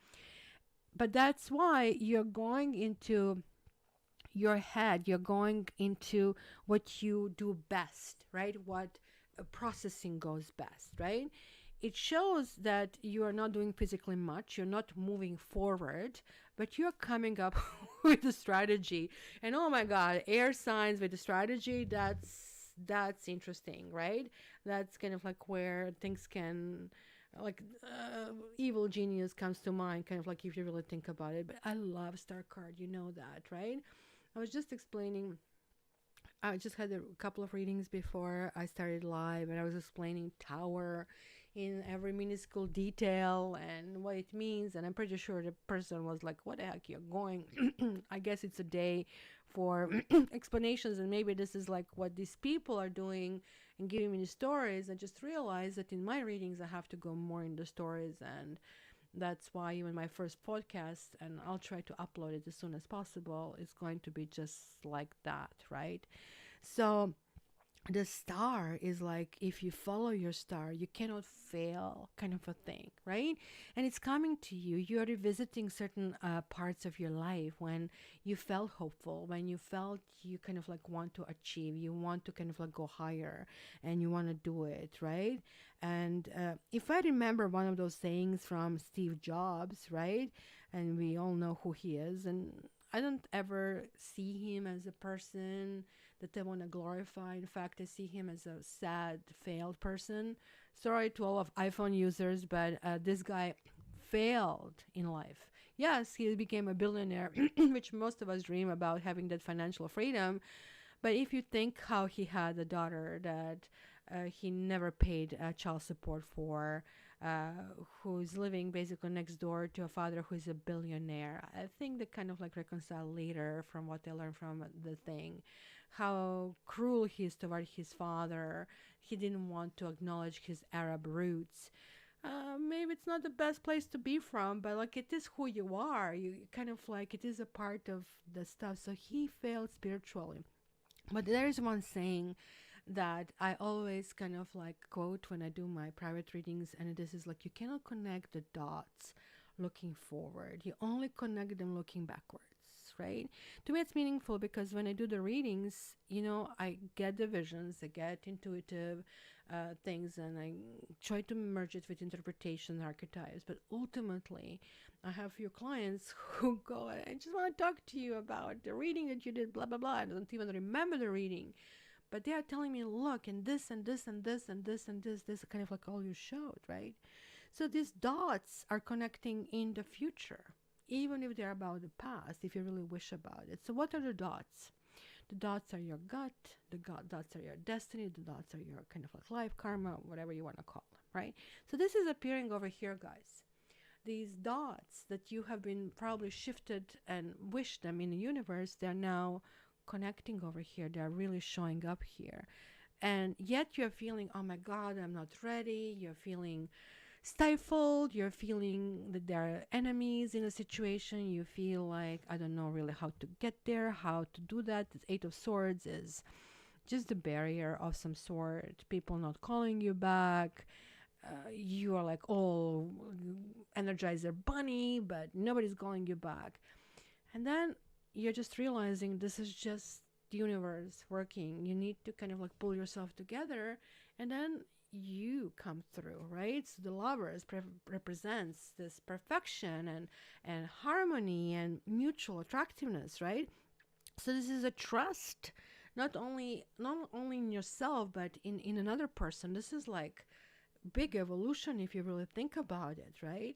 But that's why you're going into your head. You're going into what you do best, right? What processing goes best, right? It shows that you are not doing physically much. You're not moving forward, but you're coming up with a strategy. And oh my God, air signs with a strategy, that's interesting, right? That's kind of like where things can, like evil genius comes to mind, kind of like if you really think about it. But I love star card, you know that, right? I was just explaining, I just had a couple of readings before I started live, and I was explaining Tower in every minuscule detail and what it means. And I'm pretty sure the person was like, what the heck you're going? I guess it's a day for explanations, and maybe this is like what these people are doing and giving me the stories. I just realized that in my readings I have to go more in the stories, and that's why even my first podcast, and I'll try to upload it as soon as possible, is going to be just like that, right? So the star is like, if you follow your star, you cannot fail, kind of a thing, right? And it's coming to you. You are revisiting certain parts of your life when you felt hopeful, when you felt you kind of like want to achieve, you want to kind of like go higher, and you want to do it, right? And if I remember one of those sayings from Steve Jobs, right? And we all know who he is, and I don't ever see him as a person that I want to glorify. In fact, I see him as a sad, failed person. Sorry to all of iPhone users, but this guy failed in life. Yes, he became a billionaire, which most of us dream about, having that financial freedom. But if you think how he had a daughter that he never paid child support for, who's living basically next door to a father who's a billionaire, I think they kind of like reconcile later from what they learned from the thing. How cruel he is toward his father. He didn't want to acknowledge his Arab roots. Maybe it's not the best place to be from, but like it is who you are. You kind of like, it is a part of the stuff. So he failed spiritually. But there is one saying that I always kind of like quote when I do my private readings, and this is like, you cannot connect the dots looking forward. You only connect them looking backwards, right? To me, it's meaningful because when I do the readings, I get the visions, I get intuitive things, and I try to merge it with interpretation archetypes. But ultimately, I have few clients who go, I just want to talk to you about the reading that you did, blah, blah, blah. I don't even remember the reading. But they are telling me, look, and this, and this, and this, and this, and this kind of like all you showed, right? So these dots are connecting in the future, even if they're about the past, if you really wish about it. So what are the dots? The dots are your gut, dots are your destiny, the dots are your kind of like life karma, whatever you want to call them, right? So this is appearing over here, guys. These dots that you have been probably shifted and wished them in the universe, they're now connecting over here. They're really showing up here. And yet you're feeling, oh my God, I'm not ready. You're feeling stifled. You're feeling that there are enemies in a situation. You feel like, I don't know really how to get there, how to do that. This Eight of Swords is just a barrier of some sort. People not calling you back. You are like all Energizer Bunny, but nobody's calling you back. And then you're just realizing this is just the universe working. You need to kind of like pull yourself together, and then you come through, right? So the lovers represents this perfection and harmony and mutual attractiveness, right? So this is a trust, not only in yourself, but in another person. This is like big evolution if you really think about it, right?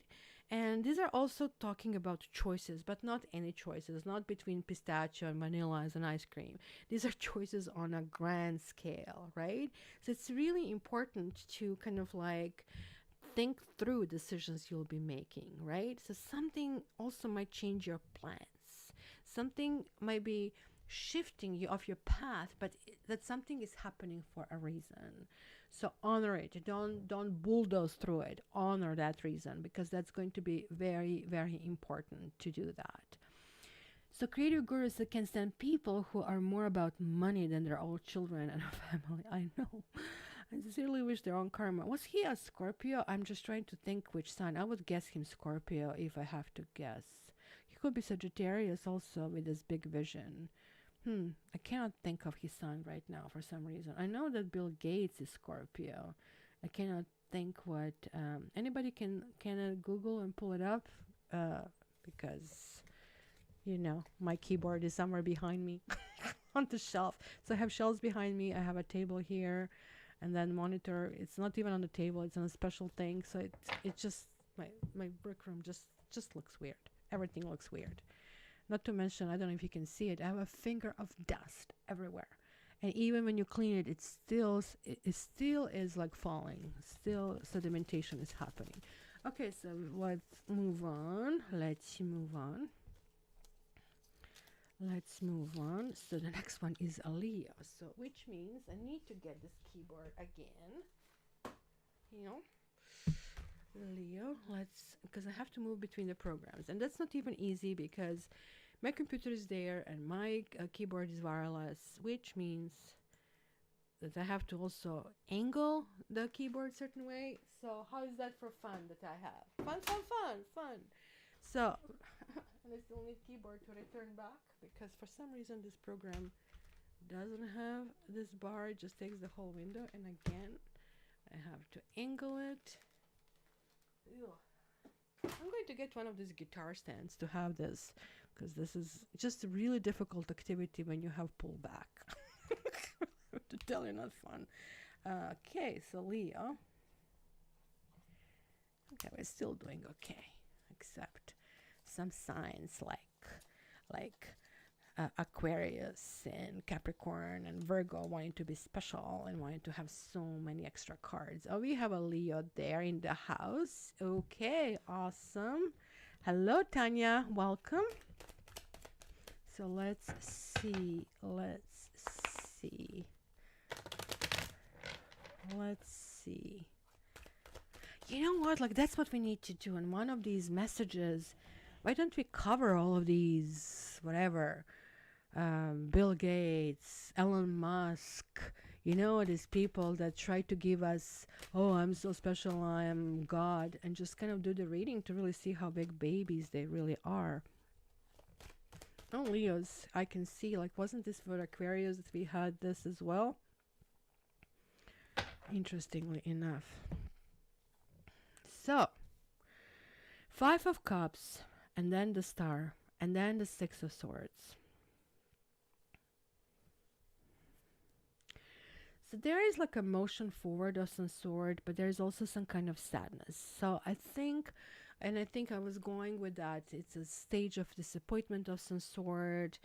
And these are also talking about choices, but not any choices, not between pistachio and vanilla as an ice cream. These are choices on a grand scale, right? So it's really important to kind of like think through decisions you'll be making, right? So something also might change your plans. Something might be shifting you off your path, but that something is happening for a reason. So honor it. Don't bulldoze through it. Honor that reason, because that's going to be very, very important to do that. So creative gurus that can stand people who are more about money than their own children and a family. I know. I sincerely wish their own karma. Was he a Scorpio? I'm just trying to think which sign. I would guess him Scorpio if I have to guess. He could be Sagittarius also with this big vision. I cannot think of his son right now for some reason. I know that Bill Gates is Scorpio. I cannot think what. Anybody can Google and pull it up? Because, my keyboard is somewhere behind me on the shelf. So I have shelves behind me. I have a table here, and then monitor. It's not even on the table. It's on a special thing. So it's just my brick room just looks weird. Everything looks weird. Not to mention, I don't know if you can see it, I have a finger of dust everywhere. And even when you clean it, it still is like falling. Still sedimentation is happening. Okay, so let's move on. So the next one is Aliyah. So which means I need to get this keyboard again. Leo, because I have to move between the programs, and that's not even easy because my computer is there and my keyboard is wireless, which means that I have to also angle the keyboard certain way. So how is that for fun that I have? Fun. So, and I still need keyboard to return back because for some reason this program doesn't have this bar. It just takes the whole window, and again I have to angle it. Ew. I'm going to get one of these guitar stands to have this, because this is just a really difficult activity when you have pullback. To tell you, not fun. Okay, so Leo. Okay, we're still doing okay, except some signs like Aquarius and Capricorn and Virgo wanting to be special and wanting to have so many extra cards. Oh, we have a Leo there in the house. Okay, awesome. Hello, Tanya. Welcome. So let's see. You know what? Like, that's what we need to do in one of these messages. Why don't we cover all of these, whatever, Bill Gates, Elon Musk, you know, these people that try to give us, oh, I'm so special, I am God, and just kind of do the reading to really see how big babies they really are. Oh, Leos, I can see, like, wasn't this for Aquarius that we had this as well? Interestingly enough. So, 5 of Cups, and then the Star, and then the 6 of Swords. So there is like a motion forward of some sort, but there's also some kind of sadness. So I think I was going with that. It's a stage of disappointment of some sort,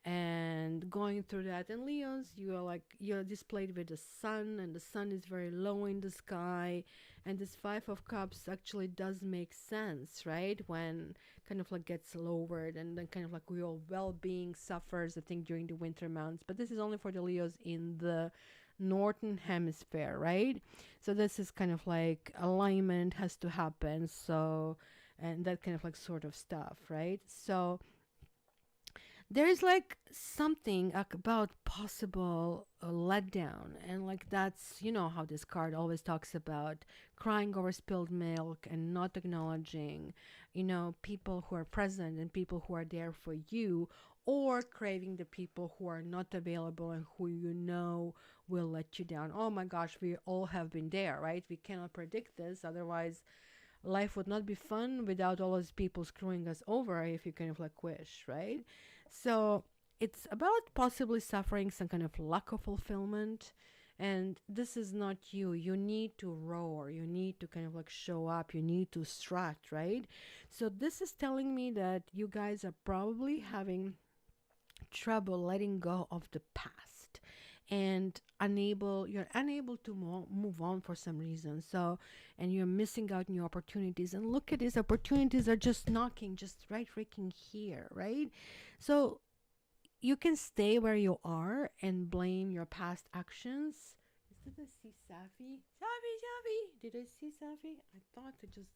and going through that. And Leos, you're displayed with the sun, and the sun is very low in the sky. And this 5 of Cups actually does make sense, right? When kind of like gets lowered, and then kind of like your well-being suffers, I think, during the winter months. But this is only for the Leos in the northern hemisphere, right? So this is kind of like alignment has to happen. So, and that kind of like sort of stuff, right? So there is like something about possible letdown, and like that's, you know, how this card always talks about crying over spilled milk and not acknowledging, you know, people who are present and people who are there for you, or craving the people who are not available and who you know will let you down. Oh my gosh, we all have been there, right? We cannot predict this, otherwise life would not be fun without all those people screwing us over, if you kind of like wish, right? So it's about possibly suffering some kind of lack of fulfillment. And this is not you. You need to roar. You need to kind of like show up. You need to strut, right? So this is telling me that you guys are probably having trouble letting go of the past, and you're unable to move on for some reason. So, and you're missing out new opportunities, and look at these opportunities are just knocking, just right freaking here, right? So you can stay where you are and blame your past actions. Did I see Safi? Safi, did I see Safi? I thought I just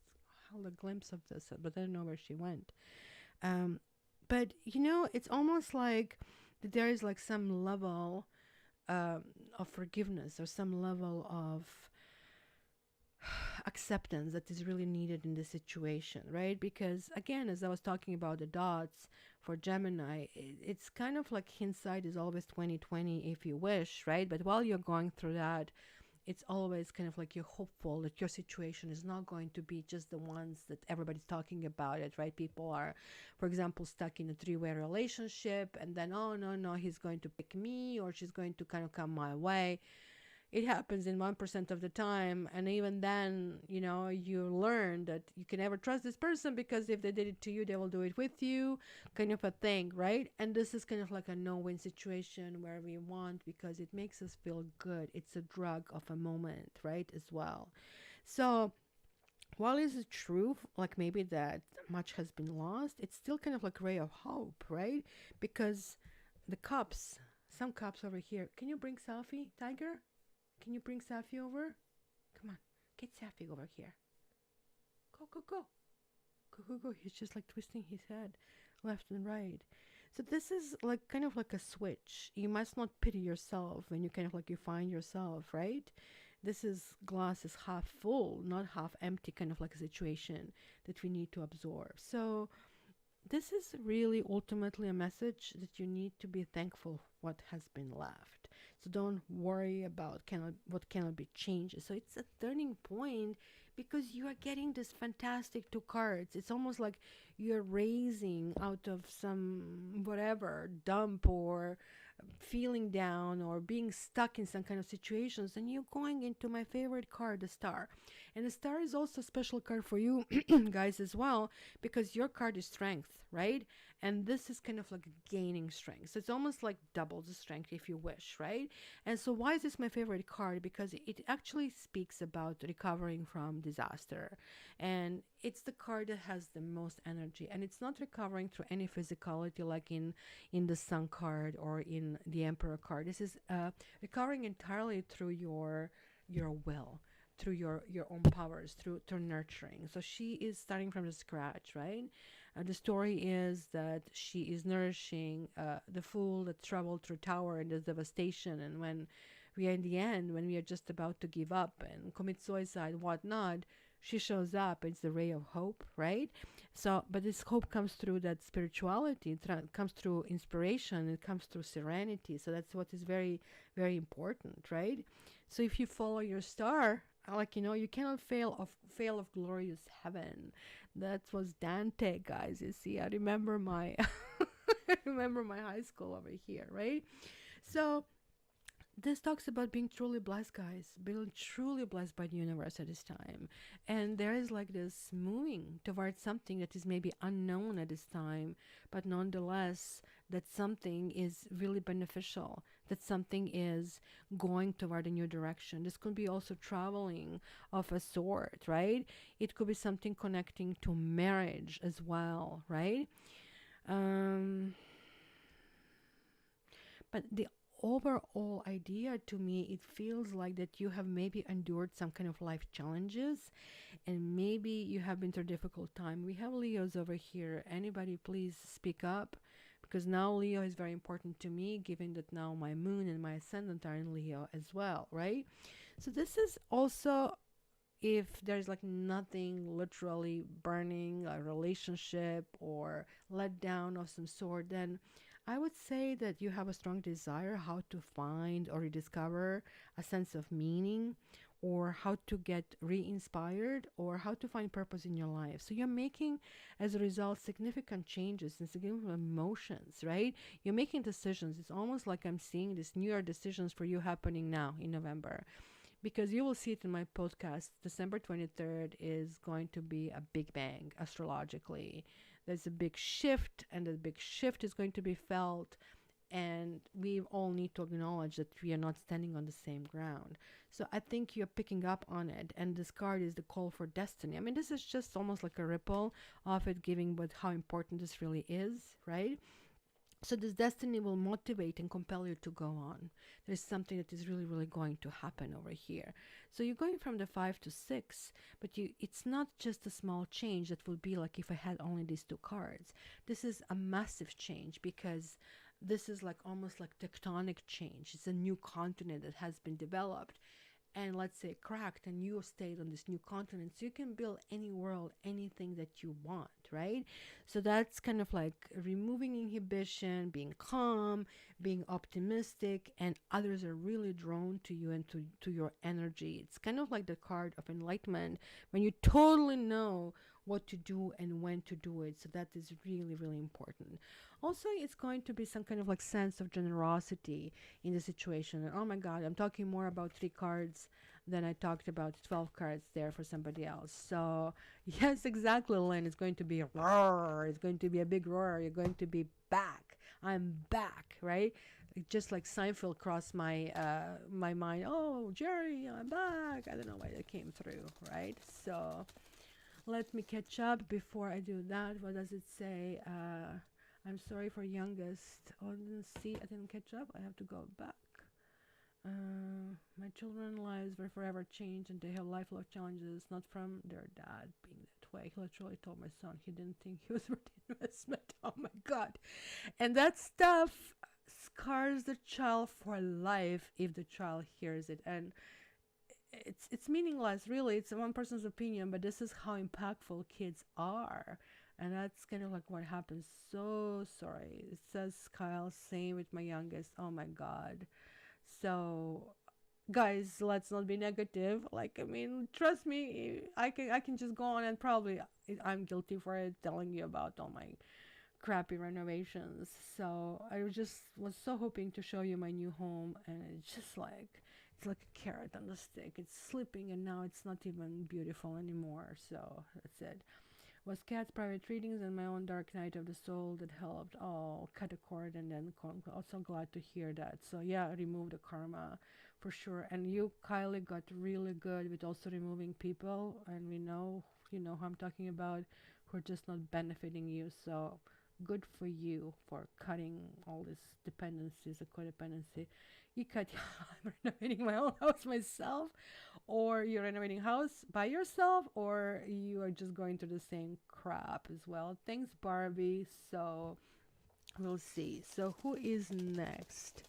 held a glimpse of this, but I don't know where she went. But you know, it's almost like there is like some level of forgiveness, or some level of acceptance that is really needed in this situation, right? Because again, as I was talking about the dots for Gemini, it's kind of like hindsight is always 2020 if you wish, right? But while you're going through that, it's always kind of like you're hopeful that your situation is not going to be just the ones that everybody's talking about it, right? People are, for example, stuck in a 3-way relationship, and then, oh, no, he's going to pick me, or she's going to kind of come my way. It happens in 1% of the time, and even then, you know, you learn that you can never trust this person, because if they did it to you, they will do it with you, kind of a thing, right? And this is kind of like a no-win situation where we want, because it makes us feel good. It's a drug of a moment, right, as well. So while it's true, like maybe that much has been lost, it's still kind of like a ray of hope, right? Because the cups, some cups over here. Can you bring Safi, Tiger? Can you bring Safi over? Come on, get Safi over here. Go. Go. He's just like twisting his head left and right. So this is like kind of like a switch. You must not pity yourself when you kind of like you find yourself, right? This is glass is half full, not half empty kind of like a situation that we need to absorb. So this is really ultimately a message that you need to be thankful what has been left. So don't worry about what cannot be changed. So it's a turning point because you are getting this fantastic two cards. It's almost like you're raising out of some whatever dump or feeling down or being stuck in some kind of situations, and you're going into my favorite card, the star. And the star is also a special card for you guys as well, because your card is strength, right? And this is kind of like gaining strength. So it's almost like double the strength if you wish, right? And so why is this my favorite card? Because it actually speaks about recovering from disaster. And it's the card that has the most energy. And it's not recovering through any physicality like in the Sun card or in the Emperor card. This is recovering entirely through your will, through your own powers, through nurturing. So she is starting from the scratch, right? The story is that she is nourishing the fool that traveled through tower and this devastation, and when we are in the end, when we are just about to give up and commit suicide, whatnot, she shows up. It's the ray of hope, right? So, but this hope comes through that spirituality. It comes through inspiration. It comes through serenity. So that's what is very, very important, right? So if you follow your star, like you cannot fail of glorious heaven. That was Dante, guys. You see, I remember my I remember my high school over here, right? So this talks about being truly blessed, guys, being truly blessed by the universe at this time. And there is like this moving towards something that is maybe unknown at this time, but nonetheless, that something is really beneficial, that something is going toward a new direction. This could be also traveling of a sort, right? It could be something connecting to marriage as well, right? Um, but the overall idea to me, it feels like that you have maybe endured some kind of life challenges, and maybe you have been through a difficult time. We have Leos over here. Anybody please speak up, because now Leo is very important to me, given that now my moon and my ascendant are in Leo as well, right? So this is also, if there's like nothing literally burning a relationship or let down of some sort, then I would say that you have a strong desire how to find or rediscover a sense of meaning, or how to get re-inspired, or how to find purpose in your life. So you're making, as a result, significant changes and significant emotions, right? You're making decisions. It's almost like I'm seeing these New Year decisions for you happening now in November, because you will see it in my podcast. December 23rd is going to be a big bang astrologically. There's a big shift, and the big shift is going to be felt, and we all need to acknowledge that we are not standing on the same ground. So I think you're picking up on it, and this card is the call for destiny. I mean, this is just almost like a ripple of it, giving but how important this really is, right? So this destiny will motivate and compel you to go on. There's something that is really, really going to happen over here. So you're going from the 5 to 6, but it's not just a small change that will be like if I had only these two cards. This is a massive change, because this is like almost like tectonic change. It's a new continent that has been developed and, let's say, cracked, and you stayed on this new continent, so you can build any world, anything that you want, right? So that's kind of like removing inhibition, being calm, being optimistic, and others are really drawn to you and to your energy. It's kind of like the card of enlightenment, when you totally know what to do and when to do it. So that is really, really important. Also, it's going to be some kind of like sense of generosity in the situation. And oh my God, I'm talking more about 3 cards than I talked about 12 cards there for somebody else. So yes, exactly, Lynn. It's going to be a roar. It's going to be a big roar. You're going to be back. I'm back, right? Just like Seinfeld crossed my my mind. Oh, Jerry, I'm back. I don't know why that came through, right? So let me catch up before I do that. What does it say? I'm sorry for youngest. Oh, I didn't catch up. I have to go back. My children's lives were forever changed, and they have lifelong challenges, not from their dad being dead. way. He literally told my son he didn't think he was worth the investment. Oh my God. And that stuff scars the child for life if the child hears it. And it's meaningless, really. It's one person's opinion, but this is how impactful kids are. And that's kind of like what happens. So sorry. It says Kyle, same with my youngest. Oh my God. So guys, let's not be negative. Like, I mean, trust me, I can just go on and probably I'm guilty for it, telling you about all my crappy renovations. So I was so hoping to show you my new home, and it's like a carrot on the stick. It's slipping, and now it's not even beautiful anymore. So that's it. Was Kat's private readings and my own dark night of the soul that helped. Oh, cut a cord, and then also glad to hear that. So yeah, remove the karma for sure. And you, Kylie, got really good with also removing people, and we know, you know who I'm talking about, who are just not benefiting you. So good for you for cutting all these dependencies, the codependency. You cut. I'm renovating my own house myself, or you're renovating house by yourself, or you are just going through the same crap as well. Thanks, Barbie. So we'll see. So who is next?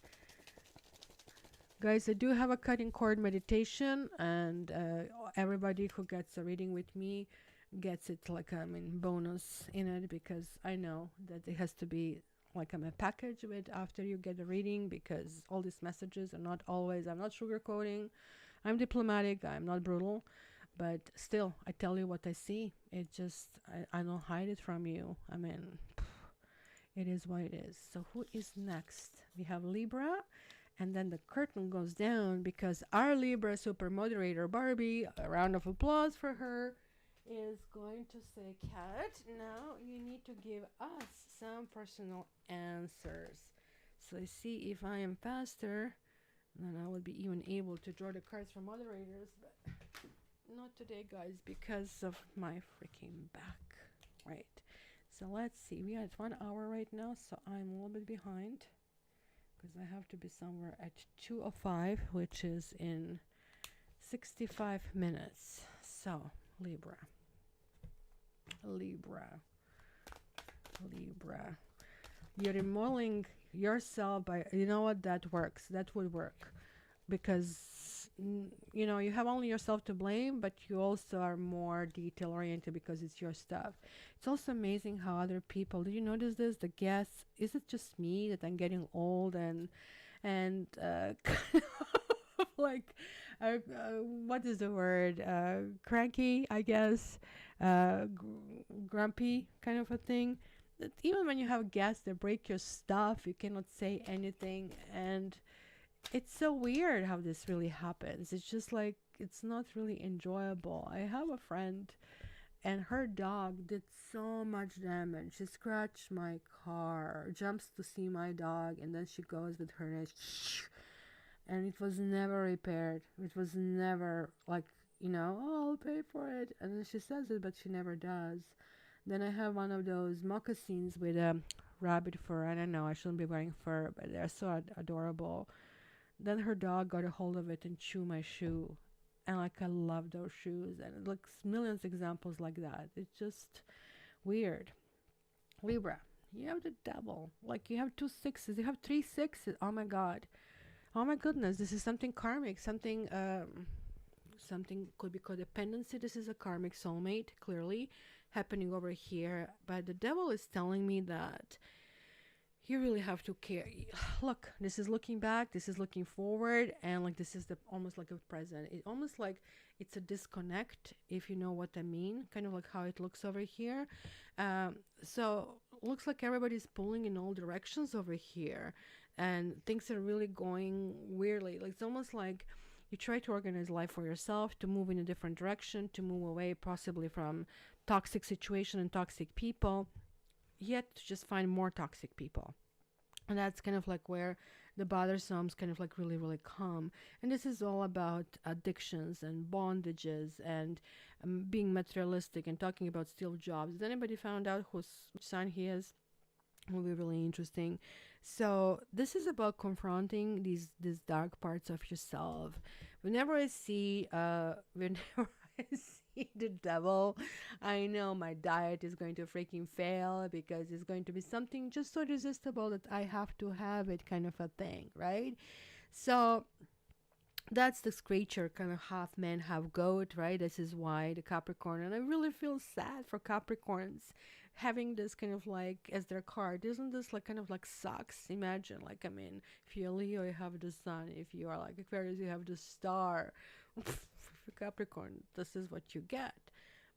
Guys, I do have a cutting cord meditation, and everybody who gets a reading with me gets it like bonus in it, because I know that it has to be like a package with after you get the reading, because all these messages are not always, I'm not sugarcoating, I'm diplomatic, I'm not brutal, but still I tell you what I see. It just, I don't hide it from you. I mean, it is what it is. So who is next? We have Libra, and then the curtain goes down because our Libra super moderator Barbie, a round of applause for her, is going to say, Kat, now you need to give us some personal answers. So I see if I am faster, then I will be even able to draw the cards for moderators, but not today, guys, because of my freaking back. Right. So let's see. We are at 1 hour right now, so I'm a little bit behind because I have to be somewhere at 2:05, which is in 65 minutes. So Libra. You're remodeling yourself by, you know what, that works. That would work because, you know, you have only yourself to blame, but you also are more detail oriented because it's your stuff. It's also amazing how other people, do you notice this? The guests, is it just me that I'm getting old and kind of like, what is the word? Cranky, I guess. Grumpy kind of a thing. That even when you have guests that break your stuff, you cannot say anything, and it's so weird how this really happens. It's just like, it's not really enjoyable. I have a friend, and her dog did so much damage. She scratched my car, jumps to see my dog, and then she goes with her nose, and it was never repaired. It was never like, you know, oh, I'll pay for it. And then she says it, but she never does. Then I have one of those moccasins with a rabbit fur. I don't know, I shouldn't be wearing fur, but they're so adorable. Then her dog got a hold of it and chewed my shoe. And like, I love those shoes. And it looks millions examples like that. It's just weird. Libra, you have the devil. Like, you have 2 6s. You have 3 6s. Oh my God. Oh my goodness. This is something karmic. Something could be codependency. This is a karmic soulmate, clearly happening over here. But the devil is telling me that you really have to care. Look, this is looking back, this is looking forward, and like, this is the almost like a present. It almost like it's a disconnect, if you know what I mean, kind of like how it looks over here. So looks like everybody's pulling in all directions over here, and things are really going weirdly. Like, it's almost like you try to organize life for yourself, to move in a different direction, to move away possibly from toxic situation and toxic people, yet to just find more toxic people. And that's kind of like where the bothersomes kind of like really, really come. And this is all about addictions and bondages and being materialistic and talking about steel jobs. Has anybody found out which sign he is? It will be really interesting. So this is about confronting these dark parts of yourself. Whenever I see The devil. I know my diet is going to freaking fail because it's going to be something just so irresistible that I have to have it, kind of a thing, right? So that's this creature, kind of half man, half goat, right? This is why the Capricorn, and I really feel sad for Capricorns having this kind of like as their card. Isn't this like kind of like sucks? Imagine, like, I mean, if you're Leo, you have the sun. If you are like Aquarius, you have the star. For Capricorn, this is what you get.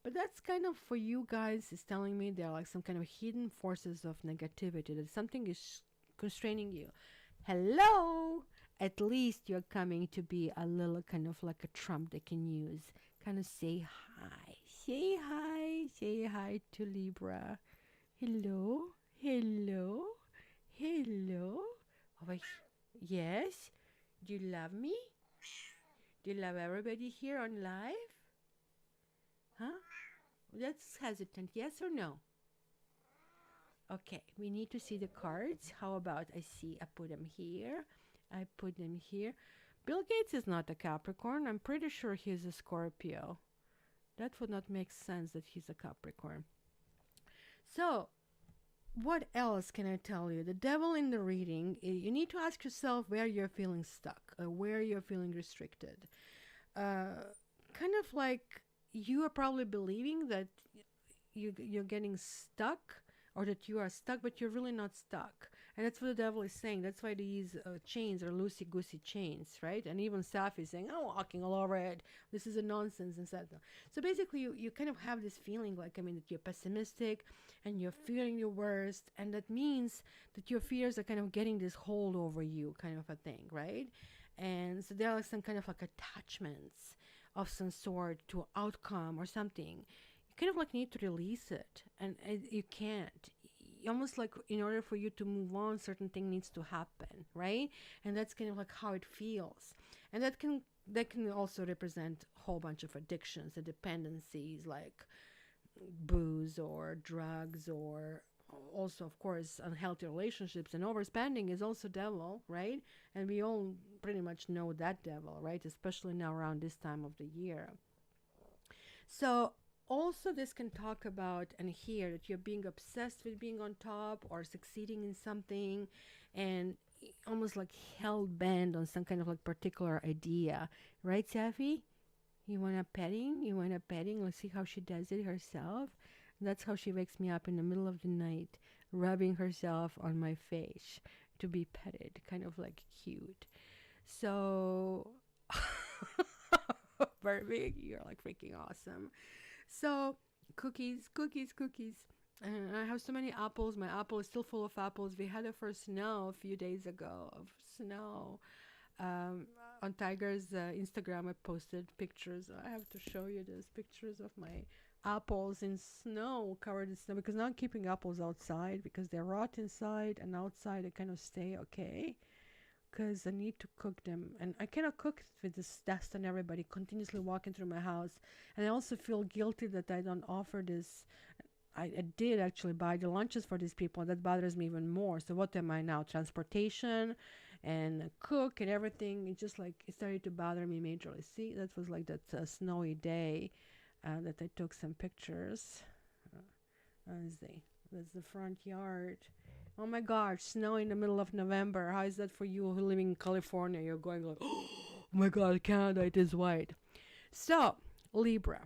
But that's kind of for you guys is telling me there are like some kind of hidden forces of negativity, that something is constraining you. Hello, at least you're coming to be a little kind of like a trump they can use. Kind of say hi. Say hi to Libra. Hello, hello, hello. Oh, yes, do you love me? Do you love everybody here on live? Huh? That's hesitant. Yes or no? Okay, we need to see the cards. How about I put them here. I put them here. Bill Gates is not a Capricorn. I'm pretty sure he's a Scorpio. That would not make sense that he's a Capricorn. So, what else can I tell you? The devil in the reading, you need to ask yourself where you're feeling stuck, or where you're feeling restricted. Kind of like you are probably believing that you're getting stuck, or that you are stuck, but you're really not stuck. And that's what the devil is saying. That's why these chains are loosey-goosey chains, right? And even Safi is saying, I'm walking all over it. This is a nonsense, and that. So basically, you kind of have this feeling like, I mean, that you're pessimistic and you're fearing your worst. And that means that your fears are kind of getting this hold over you, kind of a thing, right? And so there are some kind of like attachments of some sort to outcome or something. You kind of like need to release it, and you can't. Almost like in order for you to move on, certain thing needs to happen, right? And that's kind of like how it feels. And that can also represent a whole bunch of addictions and dependencies, like booze or drugs, or also, of course, unhealthy relationships. And overspending is also devil, right? And we all pretty much know that devil, right? Especially now around this time of the year. So also this can talk about and hear that you're being obsessed with being on top or succeeding in something, and almost like hell-bent on some kind of like particular idea, right, Safi? You want a petting? You want a petting? Let's see how she does it herself. That's how she wakes me up in the middle of the night, rubbing herself on my face to be petted, kind of like cute. So Barbie, you're like freaking awesome. So, cookies. I have so many apples. My apple is still full of apples. We had a first snow a few days ago of snow. On Tiger's Instagram, I posted pictures. I have to show you those pictures of my apples in snow, covered in snow, because now I'm keeping apples outside because they rot inside, and outside they kind of stay okay. Because I need to cook them, and I cannot cook with this dust on everybody continuously walking through my house. And I also feel guilty that I don't offer this. I did actually buy the lunches for these people, and that bothers me even more. So what am I now? Transportation and cook and everything. It's just like it started to bother me majorly. See, that was like that snowy day that I took some pictures. That's the front yard. Oh my gosh, snow in the middle of November. How is that for you who living in California? You're going like, oh my God, Canada, it is white. So, Libra.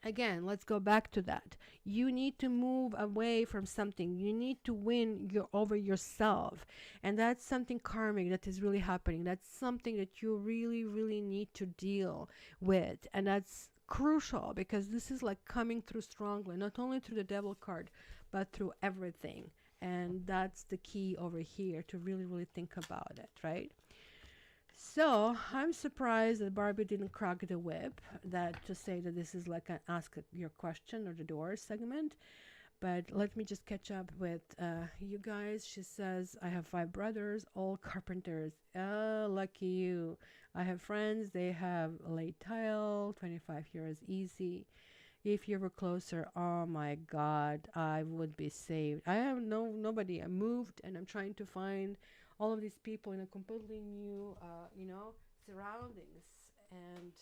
Again, let's go back to that. You need to move away from something. You need to win over yourself. And that's something karmic that is really happening. That's something that you really, really need to deal with. And that's crucial because this is like coming through strongly, not only through the devil card, but through everything. And that's the key over here to really, really think about it, right? So I'm surprised that Barbie didn't crack the whip that to say that this is like an ask your question or the door segment. But let me just catch up with you guys. She says, I have 5 brothers, all carpenters. Oh, lucky you. I have friends. They have laid tile, 25 years easy. If you were closer, oh my God, I would be saved. I have nobody. I moved and I'm trying to find all of these people in a completely new, surroundings. And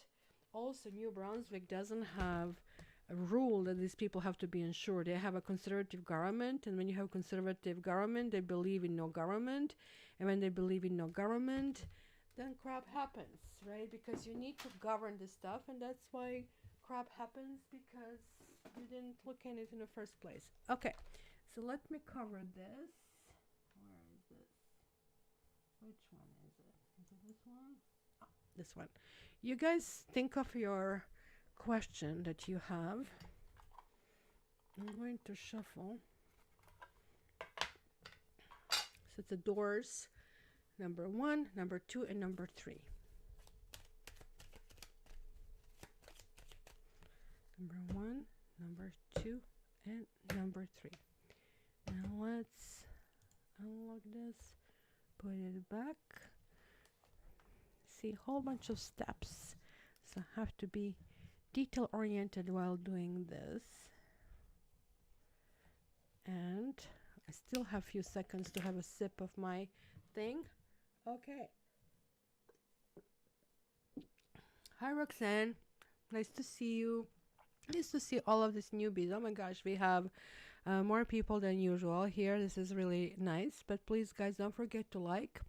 also New Brunswick doesn't have a rule that these people have to be insured. They have a conservative government, and when you have conservative government, they believe in no government, and when they believe in no government, then crap happens, right? Because you need to govern this stuff, and that's why crap happens, because you didn't look at it in the first place. Okay, so let me cover this. Where is this? Which one is it? Is it this one? Oh, this one. You guys think of your question that you have. I'm going to shuffle. So it's the doors, number 1, number 2, and number 3. Number 1, number 2, and number 3. Now let's unlock this, put it back. See, a whole bunch of steps. So I have to be detail oriented while doing this. And I still have a few seconds to have a sip of my thing. Okay. Hi, Roxanne. Nice to see you. Nice to see all of these newbies. Oh my gosh, we have more people than usual here. This is really nice. But please, guys, don't forget to like.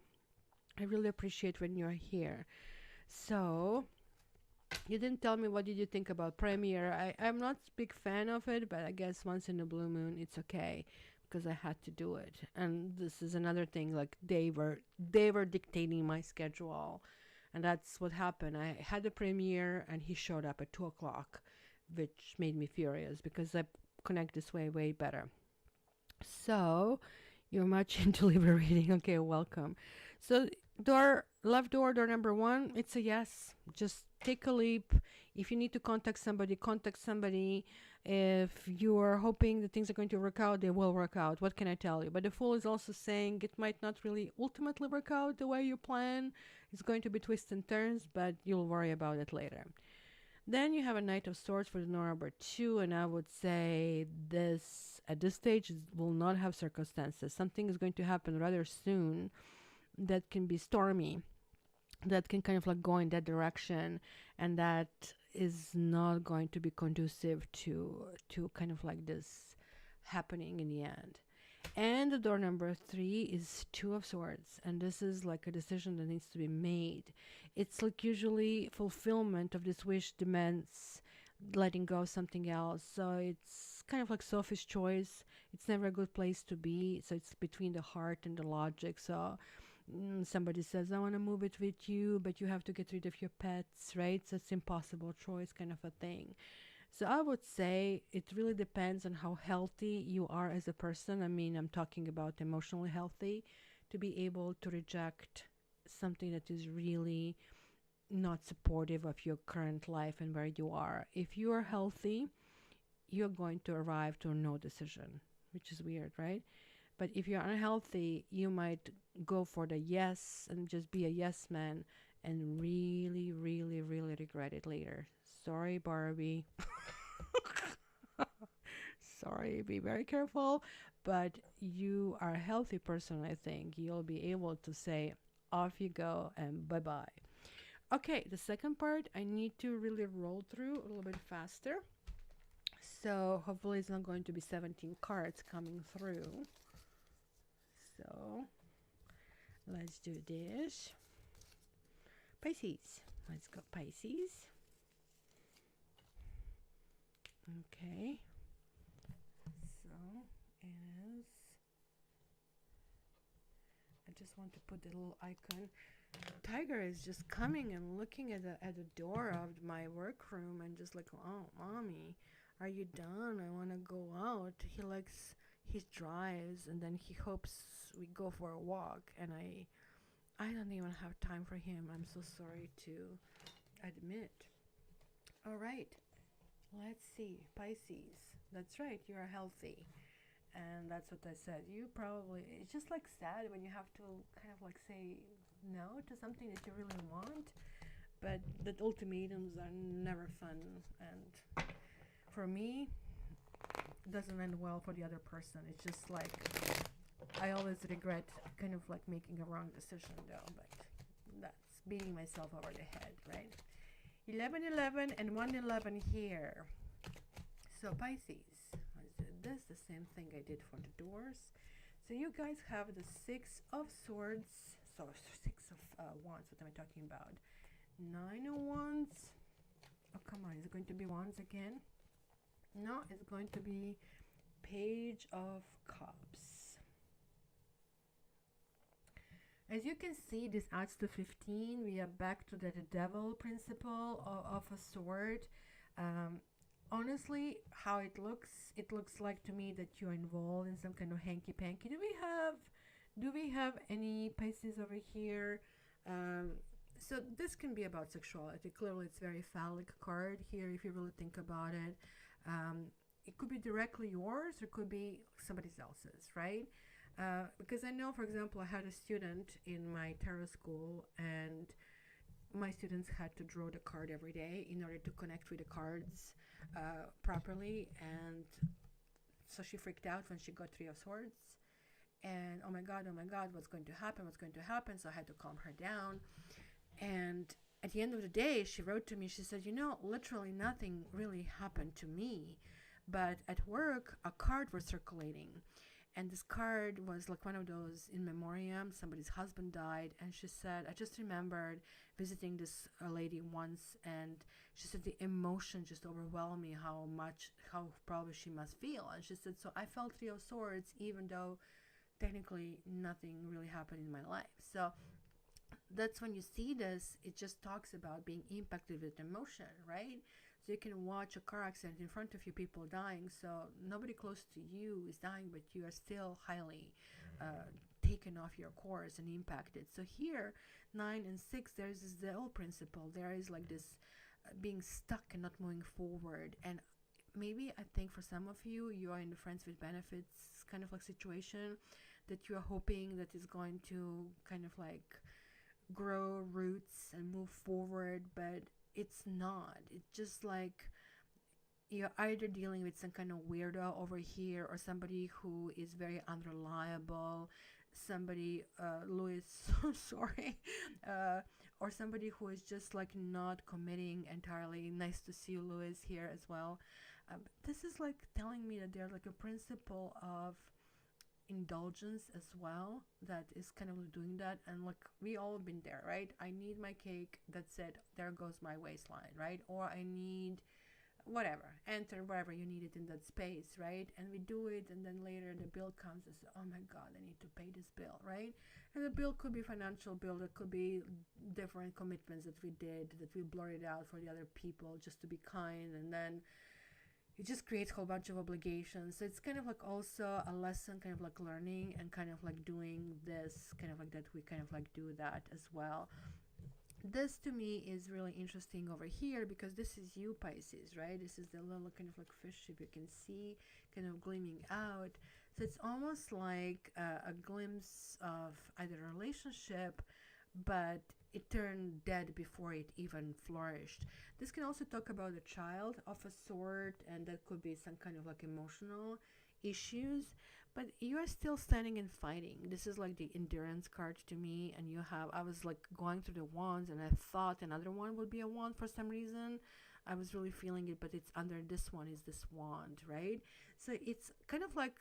I really appreciate when you're here. So, you didn't tell me, what did you think about premiere? I'm not a big fan of it, but I guess once in a blue moon, it's okay, because I had to do it. And this is another thing, like they were dictating my schedule. And that's what happened. I had the premiere, and he showed up at 2 o'clock, which made me furious, because I connect this way better. So, you're much into Libra reading. Okay, welcome. So, left door number 1, it's a yes. Just take a leap. If you need to contact somebody, contact somebody. If you are hoping that things are going to work out, they will work out. What can I tell you? But the Fool is also saying it might not really ultimately work out the way you plan. It's going to be twists and turns, but you'll worry about it later. Then you have a Knight of Swords for the number 2, and I would say this, at this stage, will not have circumstances. Something is going to happen rather soon that can be stormy, that can kind of like go in that direction, and that is not going to be conducive to kind of like this happening in the end. And the door number 3 is 2 of Swords, and this is like a decision that needs to be made. It's like usually fulfillment of this wish demands letting go of something else. So it's kind of like selfish choice. It's never a good place to be. So it's between the heart and the logic. So somebody says, I want to move it with you, but you have to get rid of your pets, right? So it's impossible choice kind of a thing. So I would say it really depends on how healthy you are as a person. I mean, I'm talking about emotionally healthy, to be able to reject something that is really not supportive of your current life and where you are. If you are healthy, you're going to arrive to a no decision, which is weird, right? But if you're unhealthy, you might go for the yes and just be a yes man and really, really, really regret it later. Sorry, Barbie. Sorry, be very careful. But you are a healthy person, I think. You'll be able to say, off you go and bye-bye. Okay, the second part, I need to really roll through a little bit faster. So hopefully it's not going to be 17 cards coming through. So let's do this. Pisces. Let's go Pisces. Okay. So it is. I just want to put the little icon. Tiger is just coming and looking at the door of my workroom and just like, oh, mommy, are you done? I want to go out. He drives, and then he hopes we go for a walk, and I don't even have time for him. I'm so sorry to admit. All right, let's see. Pisces, that's right, you're healthy, and that's what I said. You probably, it's just like sad when you have to kind of like say no to something that you really want, but the ultimatums are never fun, and for me, doesn't end well for the other person. It's just like I always regret kind of like making a wrong decision though, but that's beating myself over the head, right? 1111 and 111 here. So Pisces, this the same thing I did for the doors. So you guys have the 6 of Swords, so 6 of Wands. What am I talking about? 9 of Wands. Oh, come on, is it going to be Wands again? No, it's going to be Page of Cups. As you can see, this adds to 15. We are back to the devil principle of a sword. Honestly, how it looks like to me that you're involved in some kind of hanky-panky. Do we have any Pisces over here? So this can be about sexuality. Clearly, it's very phallic card here if you really think about it. It could be directly yours, or it could be somebody else's, right? Because I know, for example, I had a student in my tarot school, and my students had to draw the card every day in order to connect with the cards properly. And so she freaked out when she got 3 of Swords. And oh my God, what's going to happen? So I had to calm her down. And at the end of the day, she wrote to me, she said, literally nothing really happened to me. But at work, a card was circulating. And this card was like one of those in memoriam. Somebody's husband died. And she said, I just remembered visiting this lady once. And she said, the emotion just overwhelmed me, how probably she must feel. And she said, so I felt 3 of Swords, even though technically nothing really happened in my life. So that's when you see this, it just talks about being impacted with emotion, right? So you can watch a car accident in front of you, people dying. So nobody close to you is dying, but you are still highly taken off your course and impacted. So here, 9 and 6, there's this Zell principle. There is like this being stuck and not moving forward. And maybe I think for some of you, you are in the friends with benefits kind of like situation that you are hoping that is going to kind of like grow roots and move forward, but it's not. It's just like you're either dealing with some kind of weirdo over here, or somebody who is very unreliable, somebody Louis sorry or somebody who is just like not committing entirely. Nice to see you, Louis, here as well. This is like telling me that there's like a principle of indulgence as well that is kind of doing that. And like we all been there, right? I need my cake, that's it, there goes my waistline, right? Or I need whatever, enter wherever you need it in that space, right? And we do it, and then later the bill comes and says, oh my God, I need to pay this bill, right? And the bill could be financial bill, it could be different commitments that we did, that we blurted out for the other people just to be kind, and then it just creates a whole bunch of obligations. So it's kind of like also a lesson, kind of like learning and kind of like doing this, kind of like that we kind of like do that as well. This to me is really interesting over here because this is you, Pisces, right? This is the little kind of like fish, if you can see, kind of gleaming out. So it's almost like a glimpse of either a relationship, but it turned dead before it even flourished. This can also talk about a child of a sort, and that could be some kind of like emotional issues, but you are still standing and fighting. This is like the endurance card to me, and I was like going through the wands, and I thought another one would be a wand for some reason. I was really feeling it, but it's under this one is this wand, right? So it's kind of like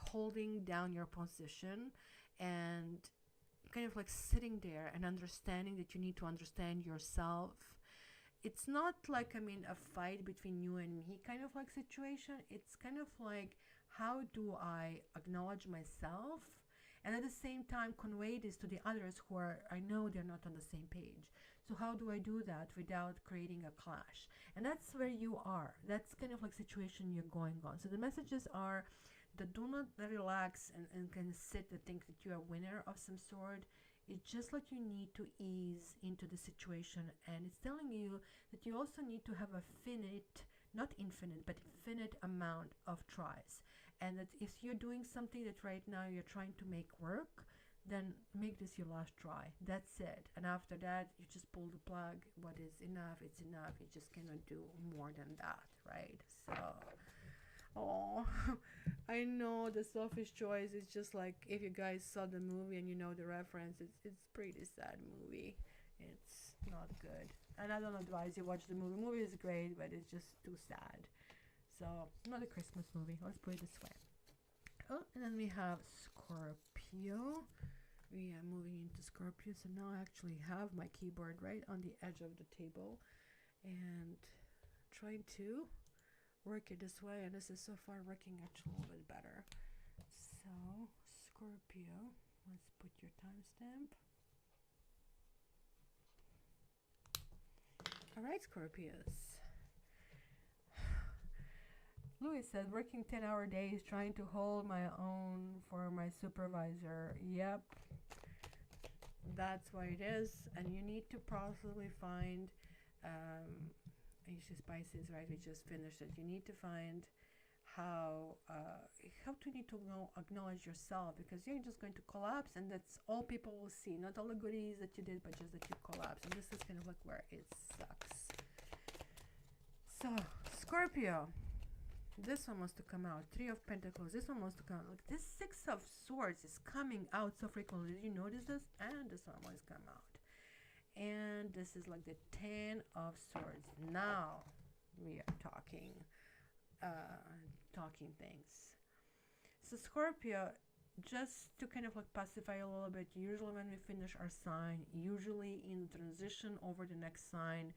holding down your position and kind of like sitting there and understanding that you need to understand yourself. It's not like, a fight between you and me kind of like situation. It's kind of like, how do I acknowledge myself and at the same time convey this to the others who I know they're not on the same page. So how do I do that without creating a clash? And that's where you are. That's kind of like situation you're going on. So the messages are that do not relax and kind of sit and think that you're a winner of some sort. It's just like you need to ease into the situation, and it's telling you that you also need to have a finite, not infinite, but finite amount of tries. And that if you're doing something that right now you're trying to make work, then make this your last try. That's it. And after that, you just pull the plug. What is enough, it's enough. You just cannot do more than that, right? So, oh, I know the selfish choice is just like, if you guys saw the movie and you know the reference, it's pretty sad movie. It's not good. And I don't advise you watch the movie. The movie is great, but it's just too sad. So, not a Christmas movie. Let's put it this way. Oh, and then we have Scorpio. We are moving into Scorpio. So now I actually have my keyboard right on the edge of the table. And trying to work it this way. And this is so far working actually a little bit better. So, Scorpio. Let's put your timestamp. All right, Scorpios. Louis said, working 10-hour days, trying to hold my own for my supervisor. Yep, that's what it is. And you need to possibly find, it's Pisces, right? We just finished it. You need to find how to need to acknowledge yourself, because you're just going to collapse, and that's all people will see. Not all the goodies that you did, but just that you collapse. And this is kind of like where it sucks. So, Scorpio. This one wants to come out. 3 of Pentacles. This one wants to come out. Like this 6 of Swords is coming out so frequently. Did you notice this? And this one wants to come out. And this is like the 10 of Swords. Now we are talking things. So Scorpio, just to kind of like pacify a little bit, usually when we finish our sign, usually in transition over the next sign,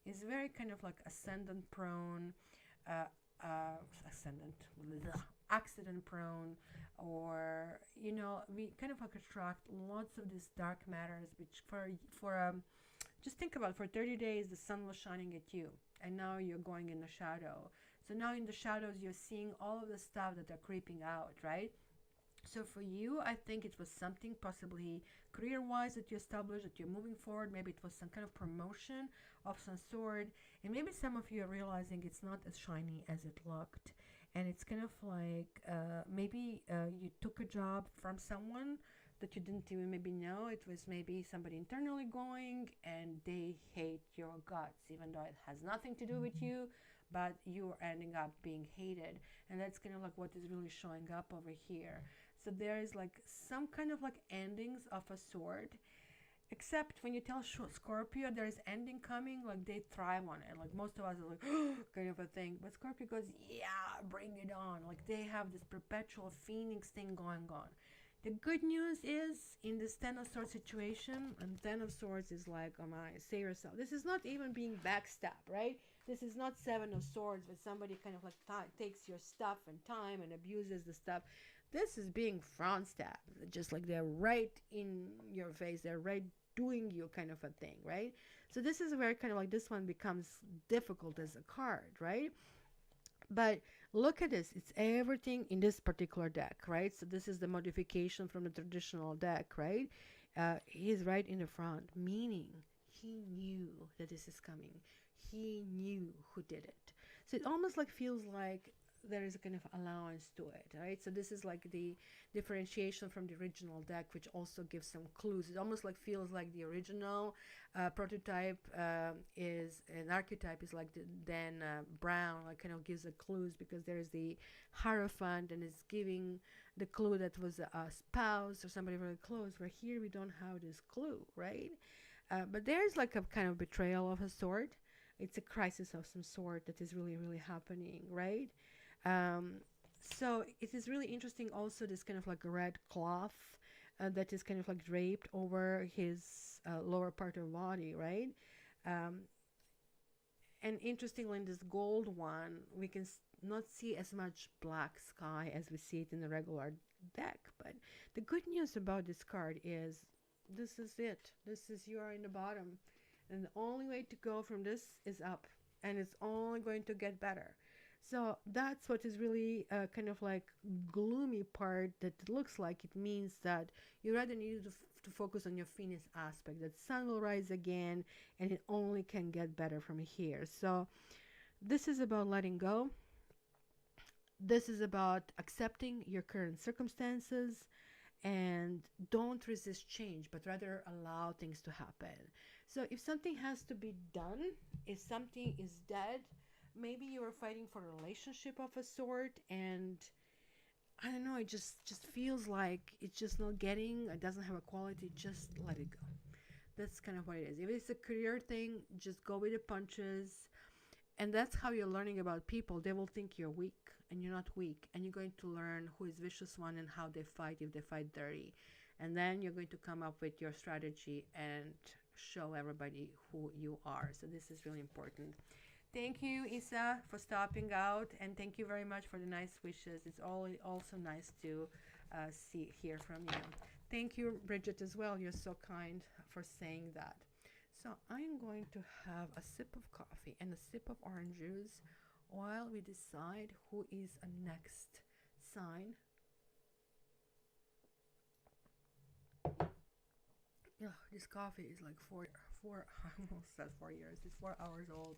is very kind of like ascendant prone, accident prone, or you know, we kind of like attract lots of these dark matters, which just think about, for 30 days the sun was shining at you, and now you're going in the shadow. So now in the shadows you're seeing all of the stuff that are creeping out, right? So for you, I think it was something possibly career-wise that you established, that you're moving forward. Maybe it was some kind of promotion of some sort. And maybe some of you are realizing it's not as shiny as it looked. And it's kind of like maybe you took a job from someone that you didn't even maybe know. It was maybe somebody internally going, and they hate your guts, even though it has nothing to do with you. But you are ending up being hated. And that's kind of like what is really showing up over here. So there is like some kind of like endings of a sort, except when you tell Scorpio there is ending coming, like they thrive on it. Like most of us are like, oh, kind of a thing. But Scorpio goes, yeah, bring it on. Like they have this perpetual phoenix thing going on. The good news is, in this 10 of Swords situation, and 10 of Swords is like, oh my, say yourself. This is not even being backstabbed, right? This is not 7 of Swords, where somebody kind of like takes your stuff and time and abuses the stuff. This is being front stabbed, just like they're right in your face. They're right doing you kind of a thing, right? So this is where kind of like this one becomes difficult as a card, right? But look at this. It's everything in this particular deck, right? So this is the modification from the traditional deck, right? He's right in the front, meaning he knew that this is coming. He knew who did it. So it almost like feels like there is a kind of allowance to it, right? So this is like the differentiation from the original deck, which also gives some clues. It almost like feels like the original prototype is an archetype is like Dan Brown, like kind of gives a clues, because there's the Hierophant and is giving the clue that was a spouse or somebody very close, where here we don't have this clue, right? But there's like a kind of betrayal of a sort. It's a crisis of some sort that is really, really happening, right? So it is really interesting also, this kind of like a red cloth that is kind of like draped over his lower part of the body, right? And interestingly, in this gold one, we can not see as much black sky as we see it in the regular deck. But the good news about this card is this is it. This is, you are in the bottom. And the only way to go from this is up. And it's only going to get better. So that's what is really kind of like gloomy part, that it looks like it means that you rather need to focus on your Phoenix aspect, that sun will rise again, and it only can get better from here. So this is about letting go. This is about accepting your current circumstances, and don't resist change, but rather allow things to happen. So if something has to be done, if something is dead, maybe you are fighting for a relationship of a sort, and I don't know, it just feels like it's just not getting, it doesn't have a quality. Just let it go. That's kind of what it is. If it's a career thing, just go with the punches. And that's how you're learning about people. They will think you're weak, and you're not weak. And you're going to learn who is vicious one and how they fight, if they fight dirty. And then you're going to come up with your strategy and show everybody who you are. So this is really important. Thank you, Isa, for stopping out, and thank you very much for the nice wishes. It's also nice to hear from you. Thank you, Bridget, as well. You're so kind for saying that. So I'm going to have a sip of coffee and a sip of orange juice while we decide who is a next sign. Oh, this coffee is like four I almost said 4 years. It's 4 hours old.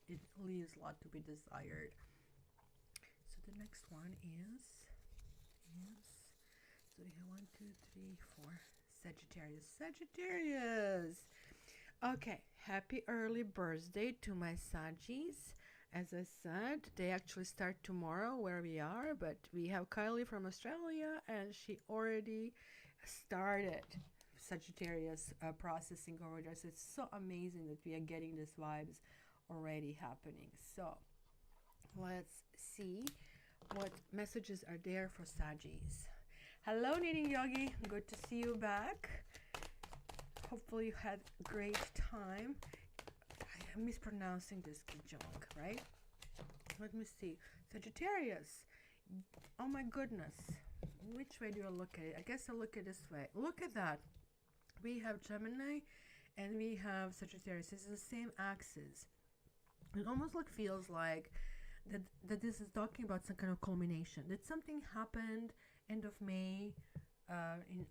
It leaves a lot to be desired. So the next one is so we have 1, 2, 3, 4 Sagittarius. Okay, happy early birthday to my Sagis. As I said, they actually start tomorrow where we are, but we have Kylie from Australia, and she already started Sagittarius processing over there. So it's so amazing that we are getting these vibes already happening. So let's see what messages are there for Sagis. Hello, Knitting Yogi. Good to see you back. Hopefully you had a great time. I'm mispronouncing this kijong, right? Let me see. Sagittarius. Oh my goodness. Which way do I look at it? I guess I look at it this way. Look at that. We have Gemini and we have Sagittarius. This is the same axis. It almost feels like that this is talking about some kind of culmination. That something happened end of May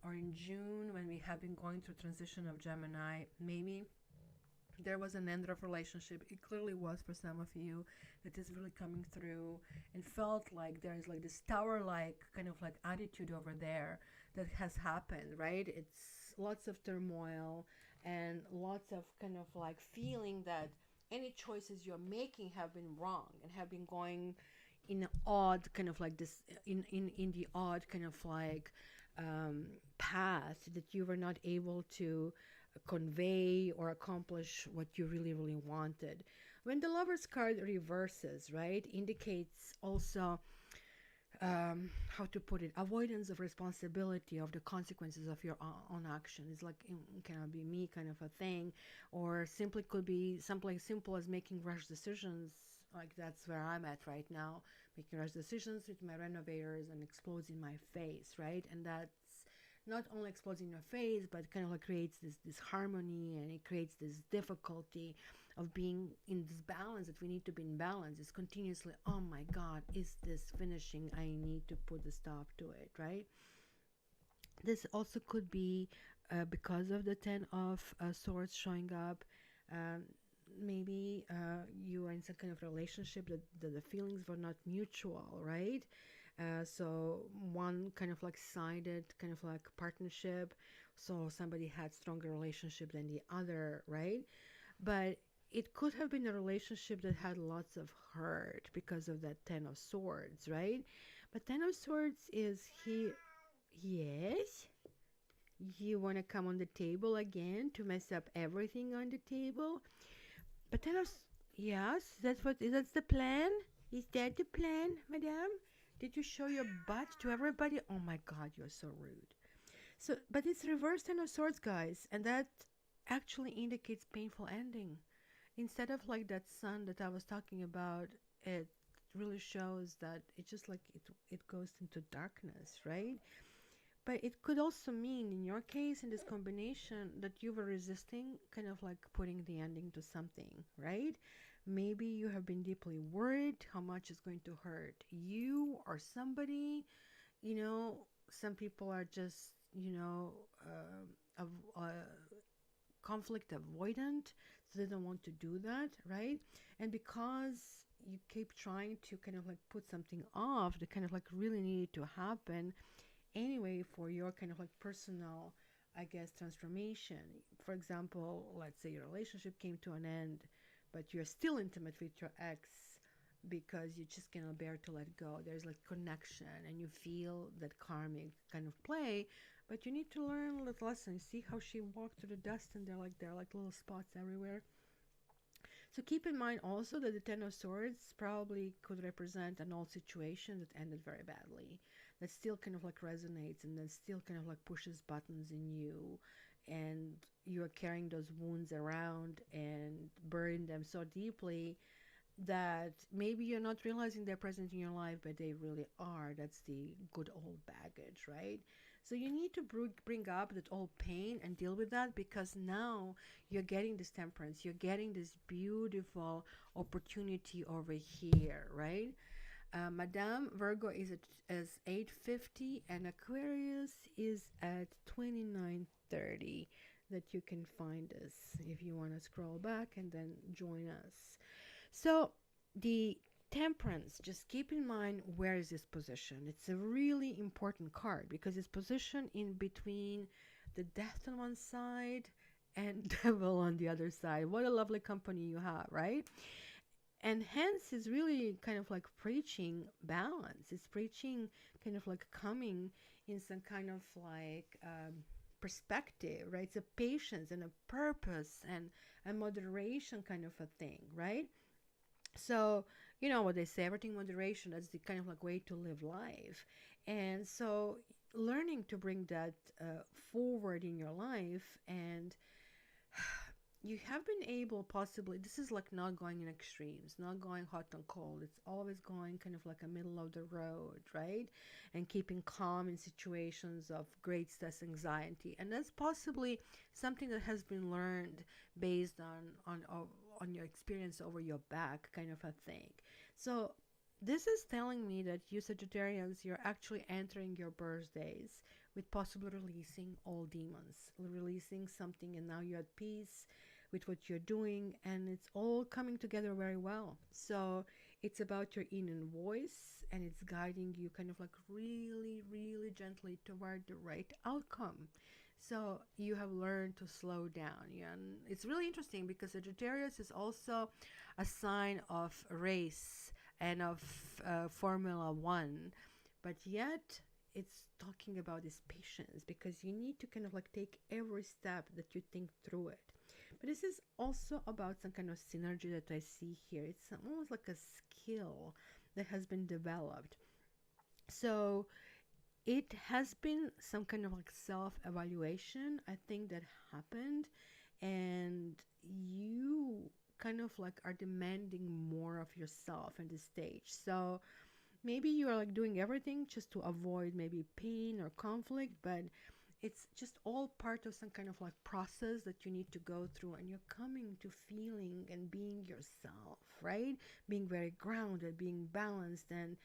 in June, when we have been going through transition of Gemini. Maybe there was an end of relationship. It clearly was for some of you, that is really coming through, and felt like there is like this tower-like kind of like attitude over there that has happened, right? It's lots of turmoil and lots of kind of like feeling that any choices you're making have been wrong and have been going in an odd kind of like this, in the odd kind of like path that you were not able to convey or accomplish what you really wanted. When the Lover's card reverses, right, indicates also how to put it, avoidance of responsibility of the consequences of your own action. It's like it cannot be me kind of a thing, or simply could be something simple as making rash decisions. Like that's where I'm at right now, making rash decisions with my renovators and explodes in my face, right? And that's not only explodes in your face, but kind of like creates this harmony, and it creates this difficulty of being in this balance, that we need to be in balance. It's continuously, oh my God, is this finishing? I need to put a stop to it, right? This also could be because of the 10 of Swords showing up. Maybe you are in some kind of relationship that the feelings were not mutual, right? So one kind of like sided kind of like partnership, so somebody had stronger relationship than the other, right? But it could have been a relationship that had lots of hurt because of that 10 of Swords, right? But 10 of Swords is here. Yes? You want to come on the table again to mess up everything on the table? But 10 of... Yes, that's the plan? Is that the plan, madame? Did you show your butt to everybody? Oh my God, you're so rude. So, but it's reverse 10 of Swords, guys, and that actually indicates painful ending. Instead of like that sun that I was talking about, it really shows that it just like it goes into darkness, right? But it could also mean, in your case, in this combination, that you were resisting kind of like putting the ending to something, right? Maybe you have been deeply worried how much is going to hurt you or somebody. You know, some people are just, you know, conflict avoidant, so they don't want to do that, right? And because you keep trying to kind of like put something off that kind of like really needed to happen anyway for your kind of like personal, I guess, transformation. For example, let's say your relationship came to an end, but you're still intimate with your ex because you just cannot bear to let go. There's like connection and you feel that karmic kind of play, but you need to learn the lesson. See how she walked through the dust, and there are like little spots everywhere. So keep in mind also that the Ten of Swords probably could represent an old situation that ended very badly, that still kind of like resonates, and then still kind of like pushes buttons in you, and you're carrying those wounds around and burying them so deeply that maybe you're not realizing they're present in your life, but they really are. That's the good old baggage, right? So you need to bring up that old pain and deal with that, because now you're getting this temperance, you're getting this beautiful opportunity over here, right? Madame Virgo is at as 850, and Aquarius is at 2930. That you can find us if you want to scroll back and then join us. So the temperance, just keep in mind where is this position. It's a really important card because it's positioned in between the death on one side and devil on the other side. What a lovely company you have, right? And hence is really kind of like preaching balance. It's preaching kind of like coming in some kind of like perspective, right? It's a patience and a purpose and a moderation kind of a thing, right? So, you know what they say, everything moderation, that's the kind of like way to live life. And so learning to bring that forward in your life, and you have been able possibly, this is like not going in extremes, not going hot and cold. It's always going kind of like a middle of the road, right? And keeping calm in situations of great stress, anxiety. And that's possibly something that has been learned based on your experience over your back kind of a thing. So this is telling me that you Sagittarians, you're actually entering your birthdays with possibly releasing all demons, releasing something, and now you're at peace with what you're doing, and it's all coming together very well. So it's about your inner voice, and it's guiding you kind of like really, really gently toward the right outcome. So you have learned to slow down. Yeah, and it's really interesting because Sagittarius is also a sign of race and of Formula One, but yet it's talking about this patience, because you need to kind of like take every step that you think through it. But this is also about some kind of synergy that I see here. It's almost like a skill that has been developed. So it has been some kind of like self-evaluation, I think, that happened, and you kind of like are demanding more of yourself in this stage. So maybe you are like doing everything just to avoid maybe pain or conflict, but it's just all part of some kind of like process that you need to go through, and you're coming to feeling and being yourself, right? Being very grounded, being balanced, and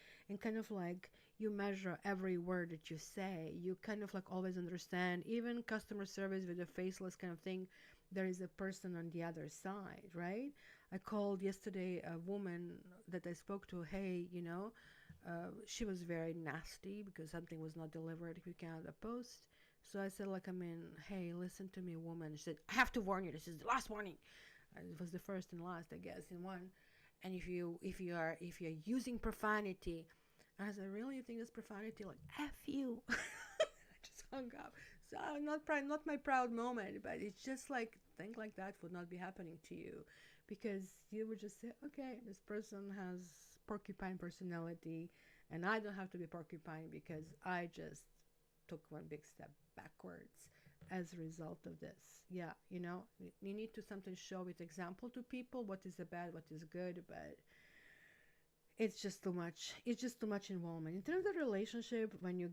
kind of like you measure every word that you say. You kind of like always understand, even customer service with a faceless kind of thing, there is a person on the other side, right? I called yesterday a woman that I spoke to. Hey, she was very nasty because something was not delivered with Canada Post. So I said, like, hey, listen to me, woman. She said, I have to warn you. This is the last warning. It was the first and last, I guess, in one. And if you're using profanity, and I said, really, you think that's profanity? Like, F you. I just hung up. So not my proud moment, but it's just like, think like that would not be happening to you, because you would just say, okay, this person has porcupine personality, and I don't have to be porcupine because I just took one big step backwards as a result of this. Yeah, you need to sometimes show with example to people what is the bad, what is good, but it's just too much. It's just too much involvement. In terms of relationship, when you're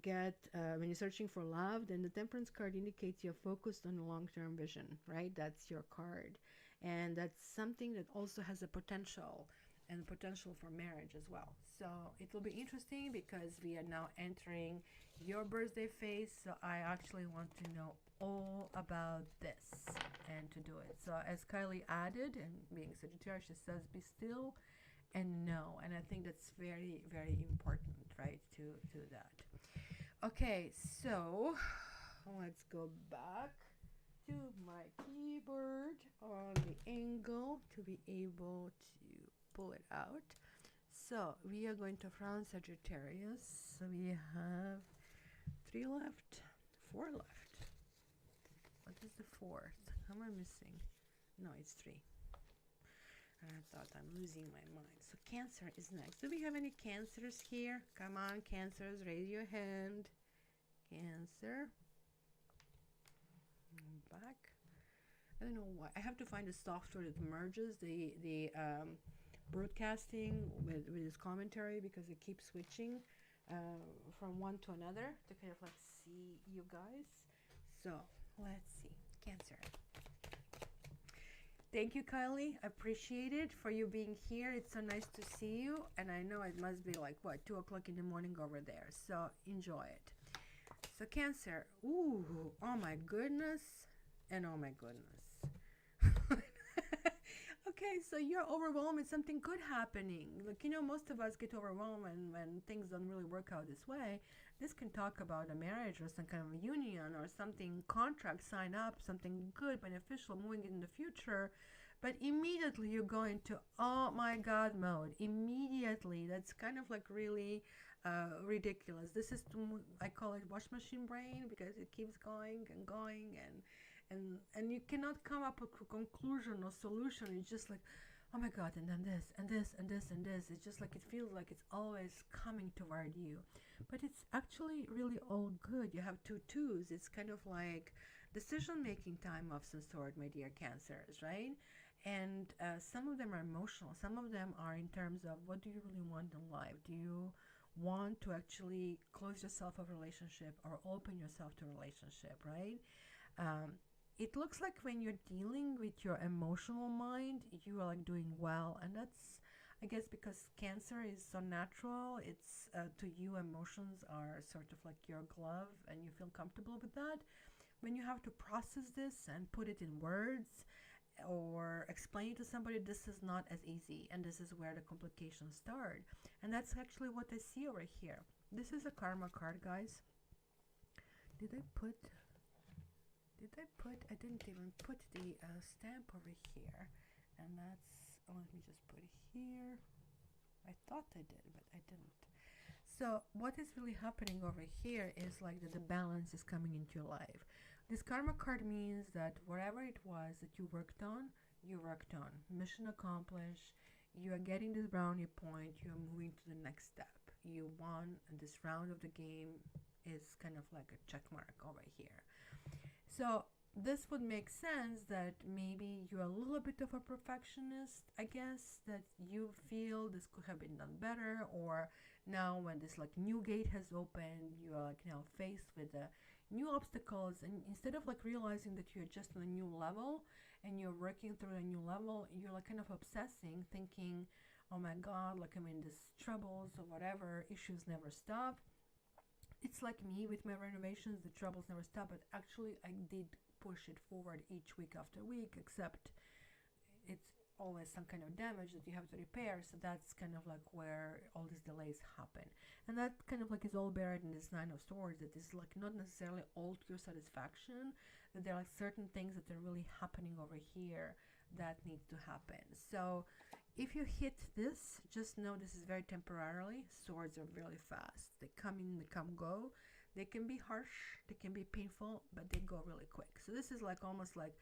searching for love, then the Temperance card indicates you're focused on a long-term vision, right? That's your card. And that's something that also has a potential for marriage as well. So it will be interesting because we are now entering your birthday phase. So I actually want to know all about this and to do it. So as Kylie added, and being Sagittarius, she says, be still and know. And I think that's very, very important, right, to that. Okay, so let's go back to my keyboard on the angle to be able to pull it out. So we are going to from Sagittarius. So we have 3 left, 4 left. What is the 4th? How am I missing? No, it's 3. And I thought I'm losing my mind. So Cancer is next. Do we have any Cancers here? Come on, Cancers, raise your hand. Cancer. Back. I don't know why. I have to find a software that merges the broadcasting with this commentary, because it keeps switching from one to another to kind of like see you guys. So let's see. Cancer. Thank you, Kylie. Appreciate it for you being here. It's so nice to see you. And I know it must be like, what, 2 o'clock in the morning over there. So enjoy it. So Cancer. Ooh, oh my goodness. And oh my goodness. Okay, so you're overwhelmed with something good happening. Like, you know, most of us get overwhelmed when things don't really work out this way. This can talk about a marriage or some kind of a union or something, contract, sign up, something good, beneficial, moving in the future. But immediately you go into, oh my God mode. Immediately. That's kind of like really ridiculous. This is, I call it wash machine brain, because it keeps going and going, and you cannot come up with a conclusion or solution. It's just like, oh my God, and then this and this and this and this. It's just like, it feels like it's always coming toward you, but it's actually really all good. You have 2 twos. It's kind of like decision-making time of some sort, my dear Cancers, right? And some of them are emotional. Some of them are in terms of, what do you really want in life? Do you want to actually close yourself of a relationship or open yourself to a relationship, right? It looks like when you're dealing with your emotional mind, you are like doing well. And that's, I guess, because Cancer is so natural. It's to you, emotions are sort of like your glove, and you feel comfortable with that. When you have to process this and put it in words or explain it to somebody, this is not as easy. And this is where the complications start. And that's actually what I see over here. This is a karma card, guys. I didn't even put the stamp over here, and that's, let me just put it here. I thought I did, but I didn't. So what is really happening over here is like that the balance is coming into your life. This karma card means that whatever it was that you worked on, mission accomplished. You are getting this brownie point. You are moving to the next step. You won, and this round of the game is kind of like a check mark over here. So this would make sense that maybe you're a little bit of a perfectionist, I guess, that you feel this could have been done better, or now when this like new gate has opened, you are like now faced with the new obstacles, and instead of like realizing that you're just on a new level and you're working through a new level, you're like kind of obsessing, thinking, oh my God, like I'm in this troubles or whatever, issues never stop. It's like me with my renovations, the troubles never stop, but actually I did push it forward each week after week, except it's always some kind of damage that you have to repair. So that's kind of like where all these delays happen. And that kind of like is all buried in this 9 of Swords, that is like not necessarily all to your satisfaction, that there are like certain things that are really happening over here that need to happen. So if you hit this, just know this is very temporarily. Swords are really fast. They come in, they come, go. They can be harsh, they can be painful, but they go really quick. So this is like almost like,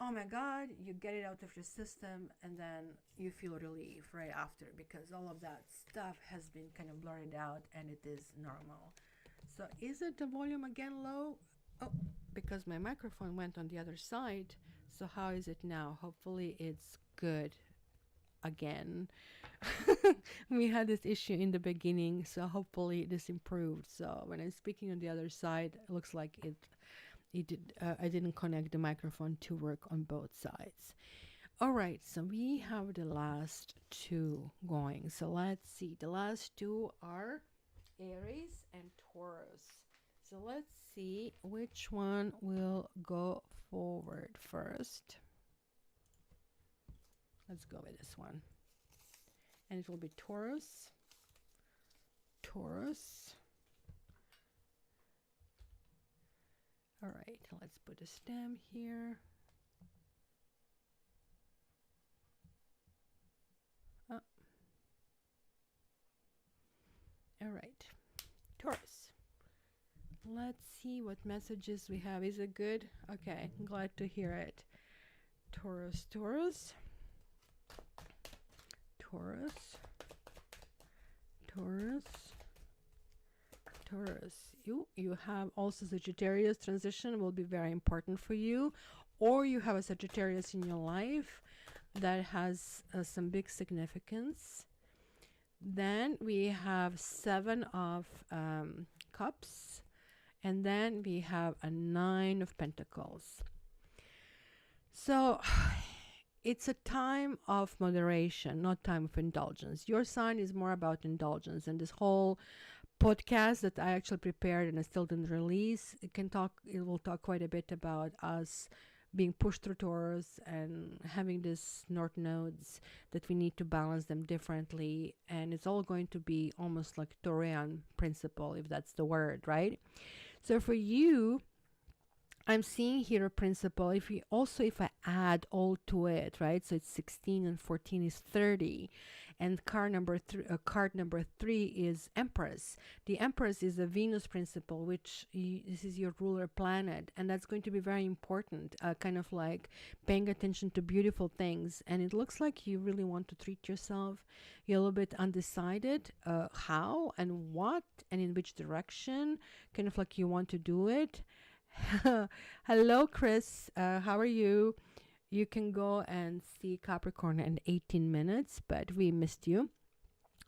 oh my God, you get it out of your system, and then you feel relief right after, because all of that stuff has been kind of blurred out, and it is normal. So is it the volume again low? Oh, because my microphone went on the other side. So how is it now? Hopefully it's good again. We had this issue in the beginning, so hopefully this improved. So when I'm speaking on the other side, it looks like I didn't connect the microphone to work on both sides. All right, so we have the last 2 going. So let's see. The last 2 are Aries and Taurus. So let's see which one will go forward first. Let's go with this one. And it will be Taurus. All right, let's put a stem here. Oh. All right, Taurus. let's see what messages we have. Is it good? Okay, I'm glad to hear it. Taurus, Taurus, Taurus, Taurus, Taurus. You have also Sagittarius transition will be very important for you, or you have a Sagittarius in your life that has some big significance. Then we have 7 of Cups, and then we have a 9 of Pentacles. So it's a time of moderation, not time of indulgence. Your sign is more about indulgence, and this whole podcast that I actually prepared and I still didn't release, it will talk quite a bit about us being pushed through Taurus and having these north nodes that we need to balance them differently, and it's all going to be almost like Taurian principle, if that's the word, right? So for you, I'm seeing here a principle. If I add all to it, right? So it's 16 and 14 is 30, and card number 3 is Empress. The Empress is a Venus principle, which this is your ruler planet, and that's going to be very important. Kind of like paying attention to beautiful things, and it looks like you really want to treat yourself. You're a little bit undecided how and what and in which direction. Kind of like you want to do it. Hello, Chris. How are you? You can go and see Capricorn in 18 minutes, but we missed you.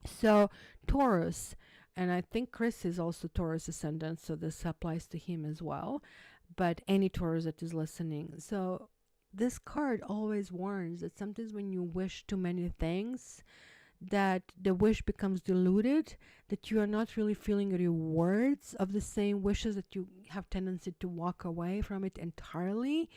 So, Taurus, and I think Chris is also Taurus ascendant, so this applies to him as well. But any Taurus that is listening. So, this card always warns that sometimes when you wish too many things, that the wish becomes diluted, that you are not really feeling the rewards of the same wishes, that you have tendency to walk away from it entirely.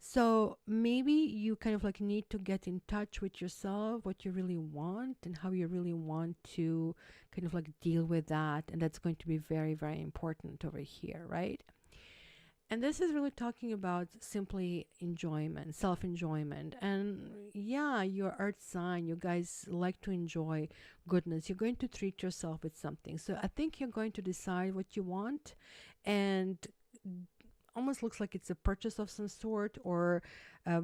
So maybe you kind of like need to get in touch with yourself, what you really want and how you really want to kind of like deal with that. And that's going to be very, very important over here, right? And this is really talking about simply enjoyment, self-enjoyment. And yeah, your earth sign, you guys like to enjoy goodness. You're going to treat yourself with something. So I think you're going to decide what you want, and almost looks like it's a purchase of some sort, or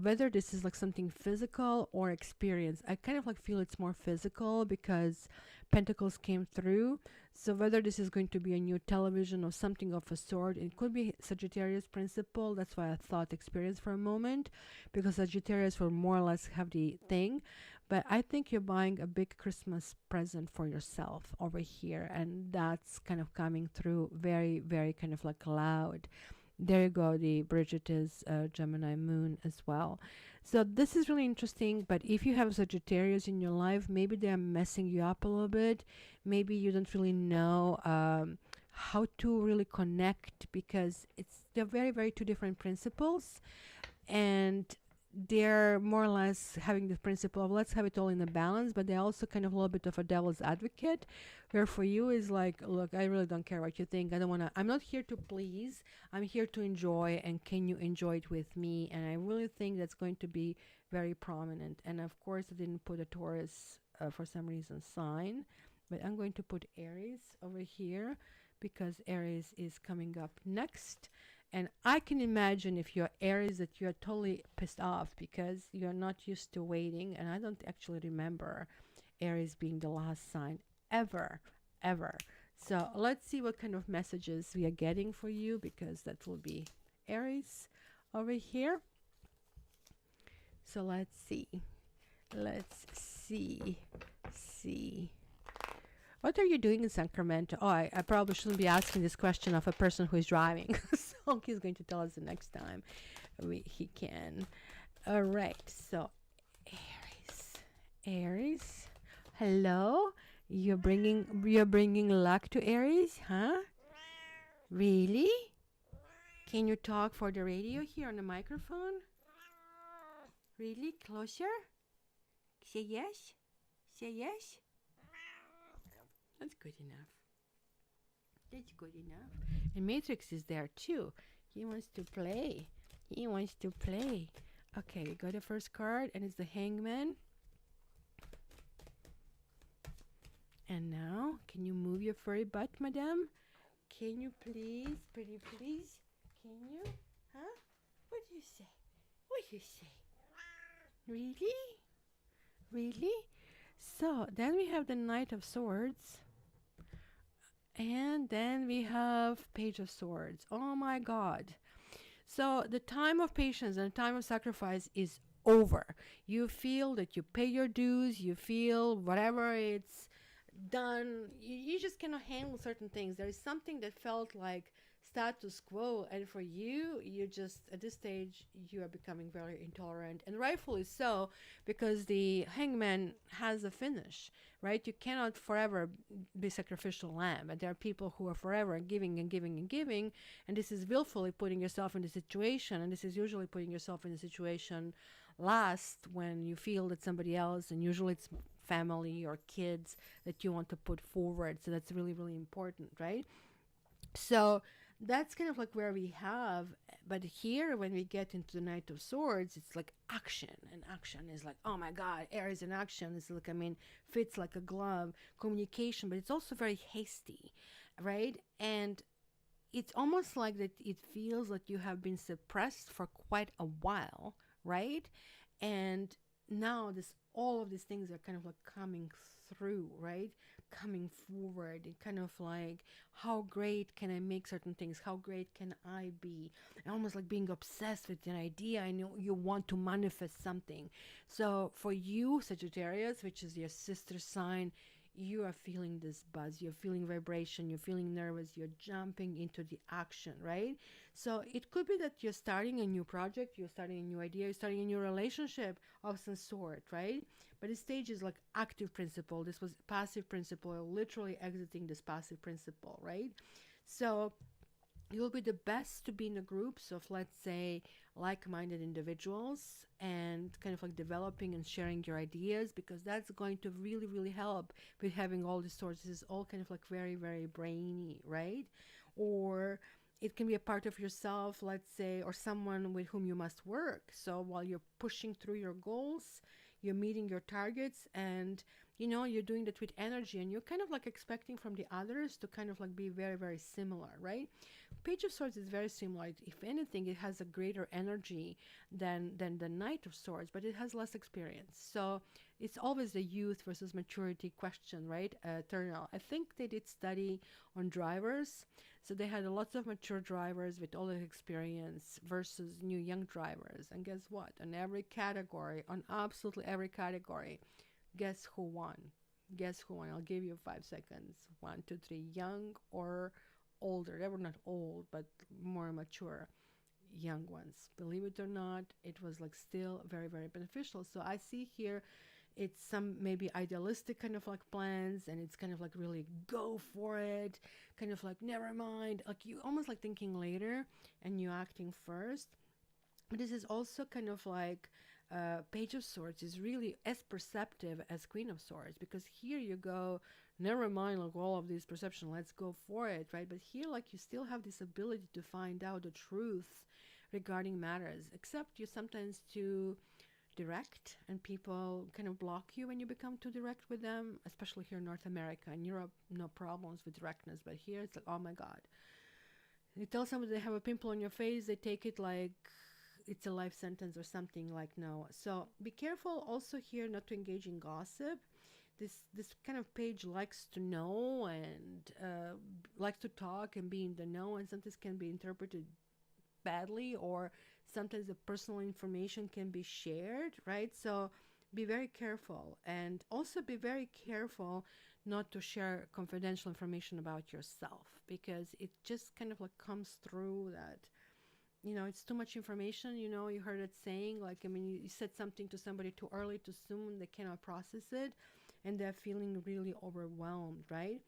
whether this is like something physical or experience. I kind of like feel it's more physical because Pentacles came through. So whether this is going to be a new television or something of a sort, it could be Sagittarius principle. That's why I thought experience for a moment, because Sagittarius will more or less have the thing. But I think you're buying a big Christmas present for yourself over here, and that's kind of coming through very, very kind of like loud. There you go. The Bridget is Gemini moon as well. So this is really interesting. But if you have Sagittarius in your life, maybe they're messing you up a little bit. Maybe you don't really know how to really connect, because they're very, very two different principles. And they're more or less having the principle of let's have it all in a balance, but they're also kind of a little bit of a devil's advocate, where for you is like, look, I really don't care what you think. I'm not here to please. I'm here to enjoy, and can you enjoy it with me? And I really think that's going to be very prominent. And of course, I didn't put a Taurus for some reason sign, but I'm going to put Aries over here because Aries is coming up next. And I can imagine if you're Aries that you're totally pissed off because you're not used to waiting. And I don't actually remember Aries being the last sign ever. So let's see what kind of messages we are getting for you, because that will be Aries over here. So let's see. What are you doing in Sacramento? Oh, I probably shouldn't be asking this question of a person who is driving. So he's going to tell us the next time he can. All right. So Aries. Hello. You're bringing luck to Aries, huh? Really? Can you talk for the radio here on the microphone? Really? Closer? Say yes. Say yes. That's good enough. That's good enough. And Matrix is there too. He wants to play. Okay, we got the first card, and it's the Hangman. And now, can you move your furry butt, madame? Can you please, pretty please? Can you? Huh? What do you say? What do you say? Really? Really? So then we have the Knight of Swords. And then we have Page of Swords. Oh my God. So the time of patience and the time of sacrifice is over. You feel that you pay your dues. You feel whatever it's done. You just cannot handle certain things. There is something that felt like status quo, and for you, you just at this stage you are becoming very intolerant, and rightfully so, because the Hangman has a finish, right? You cannot forever be sacrificial lamb, and there are people who are forever giving and giving and giving, and this is willfully putting yourself in the situation, and this is usually putting yourself in a situation last when you feel that somebody else, and usually it's family or kids, that you want to put forward. So that's really, really important, right? So that's kind of like where we have, but here when we get into the Knight of Swords, it's like action, and action is like, oh my God, Aries in action is like, I mean, fits like a glove, communication, but it's also very hasty, right? And it's almost like that it feels like you have been suppressed for quite a while, right? And now this, all of these things are kind of like coming through, right? Coming forward, and kind of like, how great can I make certain things? How great can I be? And almost like being obsessed with an idea. I know you want to manifest something. So for you, Sagittarius, which is your sister sign, you are feeling this buzz, you're feeling vibration, you're feeling nervous, you're jumping into the action, right? So it could be that you're starting a new project, you're starting a new idea, you're starting a new relationship of some sort, right? But this stage is like active principle. This was passive principle, literally exiting this passive principle, right? So you'll be the best to be in a groups of, let's say, like-minded individuals, and kind of like developing and sharing your ideas, because that's going to really, really help with having all these sources. This is all kind of like very, very brainy, right? Or it can be a part of yourself, let's say, or someone with whom you must work. So while you're pushing through your goals, you're meeting your targets, and you know, you're doing that with energy, and you're kind of like expecting from the others to kind of like be very, very similar, right? Page of Swords is very similar. If anything, it has a greater energy than the Knight of Swords, but it has less experience. So it's always the youth versus maturity question, right? Eternal. I think they did study on drivers. So they had lots of mature drivers with all the experience versus new young drivers. And guess what? On every category, on absolutely every category, guess who won? Guess who won? I'll give you 5 seconds. 1, 2, 3. Young or older. They were not old, but more mature young ones. Believe it or not, it was like still very, very beneficial. So I see here it's some maybe idealistic kind of like plans, and it's kind of like really go for it, kind of like never mind, like you almost like thinking later and you acting first. But this is also kind of like Page of Swords is really as perceptive as Queen of Swords, because here you go, never mind like all of this perception, let's go for it, right? But here like you still have this ability to find out the truth regarding matters, except you sometimes too direct, and people kind of block you when you become too direct with them, especially here in North America. In Europe, no problems with directness, but here it's like, oh my God. You tell somebody they have a pimple on your face, they take it like it's a life sentence or something, like no. So be careful also here not to engage in gossip. This kind of page likes to know, and likes to talk and be in the know, and sometimes can be interpreted badly, or sometimes the personal information can be shared, right? So be very careful, and also be very careful not to share confidential information about yourself, because it just kind of like comes through that, you know, it's too much information. You know, you heard it saying, like, I mean, you said something to somebody too early, too soon, they cannot process it, and they're feeling really overwhelmed, right?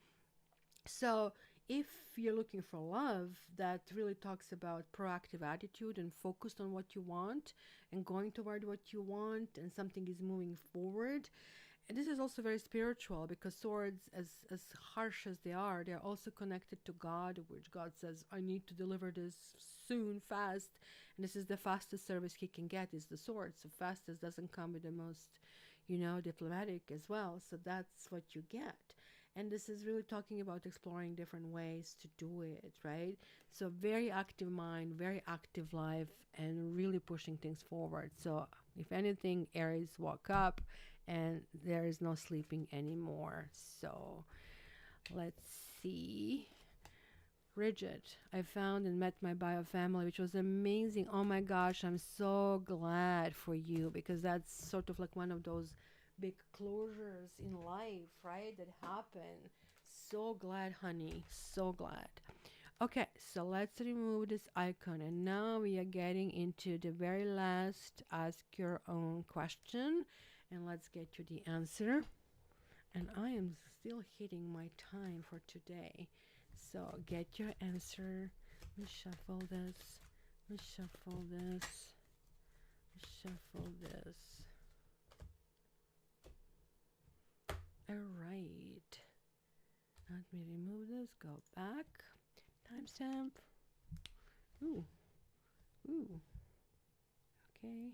So if you're looking for love, that really talks about proactive attitude and focused on what you want and going toward what you want, and something is moving forward. And this is also very spiritual, because swords, as harsh as they're also connected to God, which God says, I need to deliver this soon, fast. And this is the fastest service he can get, is the sword. So fastest doesn't come with the most, you know, diplomatic as well. So that's what you get. And this is really talking about exploring different ways to do it, right? So very active mind, very active life, and really pushing things forward. So if anything, Aries woke up and there is no sleeping anymore. So let's see. Rigid. I found and met my bio family, which was amazing. Oh my gosh, I'm so glad for you, because that's sort of like one of those big closures in life, right? That happen. So glad, honey. So glad. Okay, so let's remove this icon. And now we are getting into the very last ask your own question. And let's get to the answer. And I am still hitting my time for today. So get your answer. Let me shuffle this. Let me shuffle this. Shuffle this. All right. Let me remove this. Go back. Timestamp. Ooh. Ooh. Okay.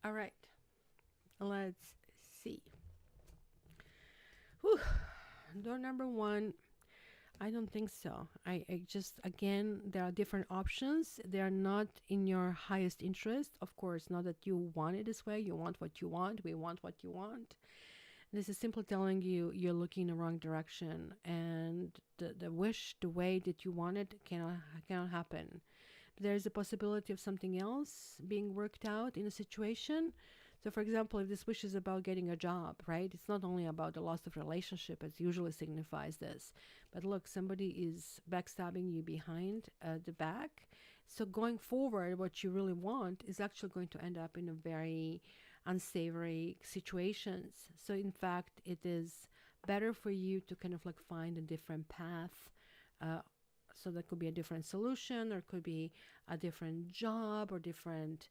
All right. Let's see. Whew. Door number one. I don't think so. I just, again, there are different options. They are not in your highest interest. Of course, not that you want it this way. You want what you want. We want what you want. This is simply telling you you're looking in the wrong direction, and the wish, the way that you want it cannot happen. There's a possibility of something else being worked out in a situation. So, for example, if this wish is about getting a job, right? It's not only about the loss of relationship, as usually signifies this. But look, somebody is backstabbing you behind the back. So going forward, what you really want is actually going to end up in a very unsavory situations. So, in fact, it is better for you to kind of like find a different path. So that could be a different solution, or it could be a different job, or different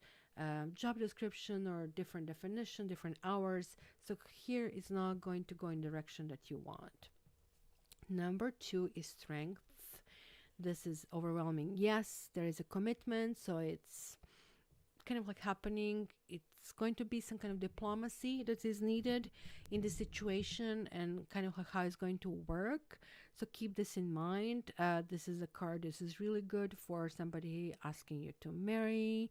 job description, or different definition, different hours. So here is not going to go in the direction that you want. Number two is strength. This is overwhelming. Yes, there is a commitment, so it's kind of like happening. It's going to be some kind of diplomacy that is needed in this situation, and kind of like how it's going to work. So keep this in mind. This is a card. This is really good for somebody asking you to marry.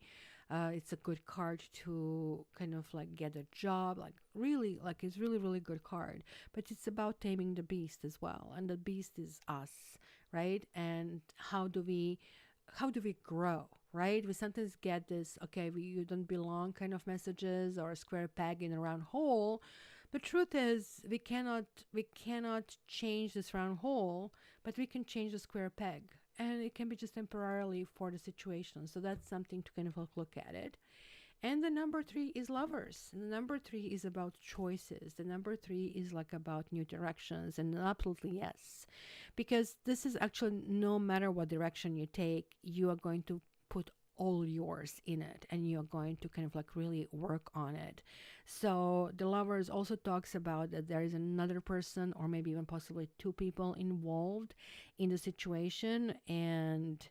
It's a good card to kind of like get a job, like really, like it's really, really good card. But it's about taming the beast as well. And the beast is us, right? And how do we grow, right? We sometimes get this, okay, you don't belong kind of messages, or a square peg in a round hole. The truth is, we cannot change this round hole, but we can change the square peg, and it can be just temporarily for the situation. So that's something to kind of look at it. And the number three is lovers. And the number three is about choices. The number three is like about new directions. And absolutely yes. Because this is actually, no matter what direction you take, you are going to put all yours in it, and you're going to kind of like really work on it. So the lovers also talks about that there is another person, or maybe even possibly two people involved in the situation, and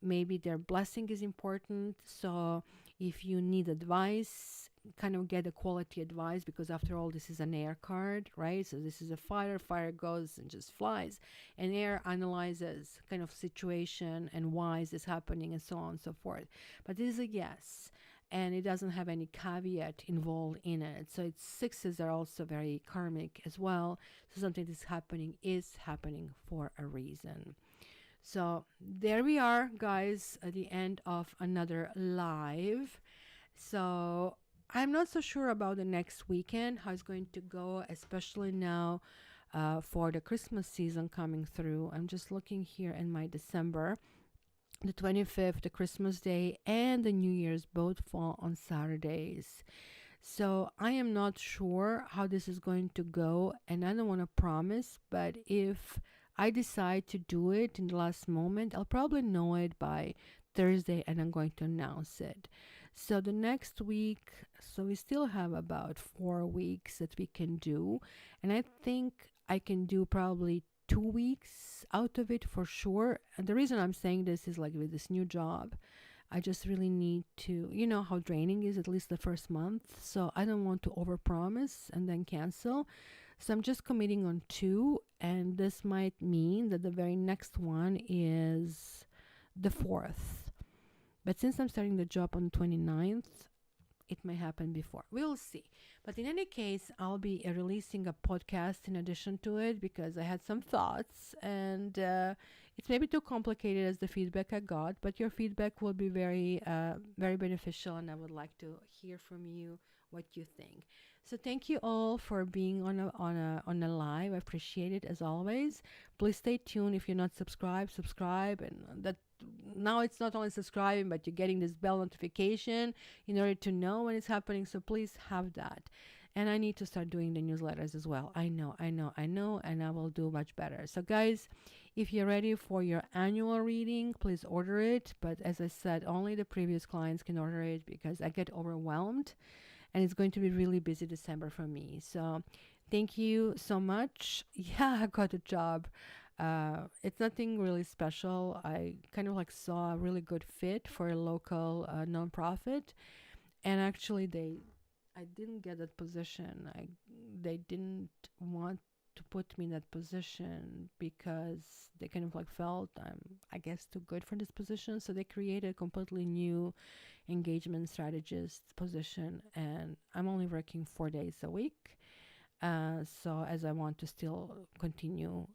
maybe their blessing is important. So if you need advice, kind of get a quality advice, because after all, this is an air card, right? So this is a fire goes and just flies, and air analyzes kind of situation and why is this happening, and so on and so forth. But this is a yes, and it doesn't have any caveat involved in it. So its sixes are also very karmic as well. So something that's happening is happening for a reason. So there we are, guys, at the end of another live. So I'm not so sure about the next weekend, how it's going to go, especially now for the Christmas season coming through. I'm just looking here in my December. The 25th, the Christmas Day, and the New Year's both fall on Saturdays. So I am not sure how this is going to go, and I don't want to promise, but if I decide to do it in the last moment, I'll probably know it by Thursday, and I'm going to announce it. So the next week, so we still have about 4 weeks that we can do, and I think I can do probably 2 weeks out of it for sure. And the reason I'm saying this is like with this new job, I just really need to, you know how draining is at least the first month. So I don't want to overpromise and then cancel. So I'm just committing on 2. And this might mean that the very next one is the 4th. But since I'm starting the job on the 29th, it may happen before. We'll see. But in any case, I'll be releasing a podcast in addition to it because I had some thoughts, and it's maybe too complicated as the feedback I got, but your feedback will be very, very beneficial, and I would like to hear from you what you think. So thank you all for being on a live. I appreciate it as always. Please stay tuned. If you're not subscribed, subscribe, and that now it's not only subscribing, but you're getting this bell notification in order to know when it's happening. So please have that. And I need to start doing the newsletters as well. I know, and I will do much better. So guys, if you're ready for your annual reading, please order it. But as I said, only the previous clients can order it because I get overwhelmed, and it's going to be really busy December for me. So thank you so much. Yeah, I got a job. It's nothing really special. I kind of like saw a really good fit for a local nonprofit, and actually I didn't get that position. They didn't want to put me in that position because they kind of like felt I'm, I guess, too good for this position. So they created a completely new engagement strategist position, and I'm only working 4 days a week. So as I want to still continue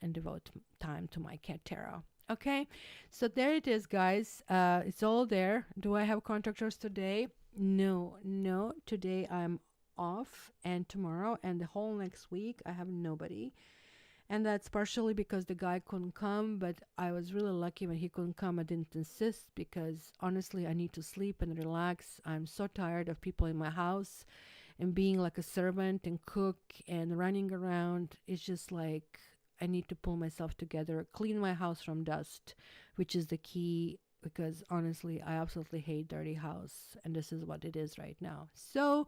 and devote time to my cat tarot. Okay, so there it is, guys. It's all there. Do I have contractors today? No. Today I'm off, and tomorrow and the whole next week I have nobody. And that's partially because the guy couldn't come, but I was really lucky when he couldn't come. I didn't insist because honestly I need to sleep and relax. I'm so tired of people in my house and being like a servant and cook and running around. It's just like I need to pull myself together, clean my house from dust, which is the key, because honestly I absolutely hate dirty house, and this is what it is right now. So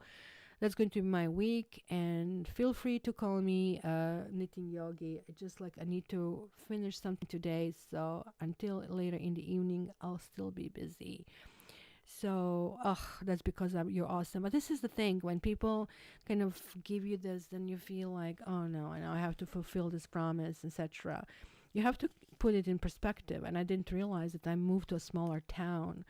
that's going to be my week, and feel free to call me Knitting Yogi. It's just like I need to finish something today, so until later in the evening I'll still be busy. So, that's because you're awesome. But this is the thing, when people kind of give you this, then you feel like, oh no, I know I have to fulfill this promise, etc. You have to put it in perspective. And I didn't realize that I moved to a smaller town,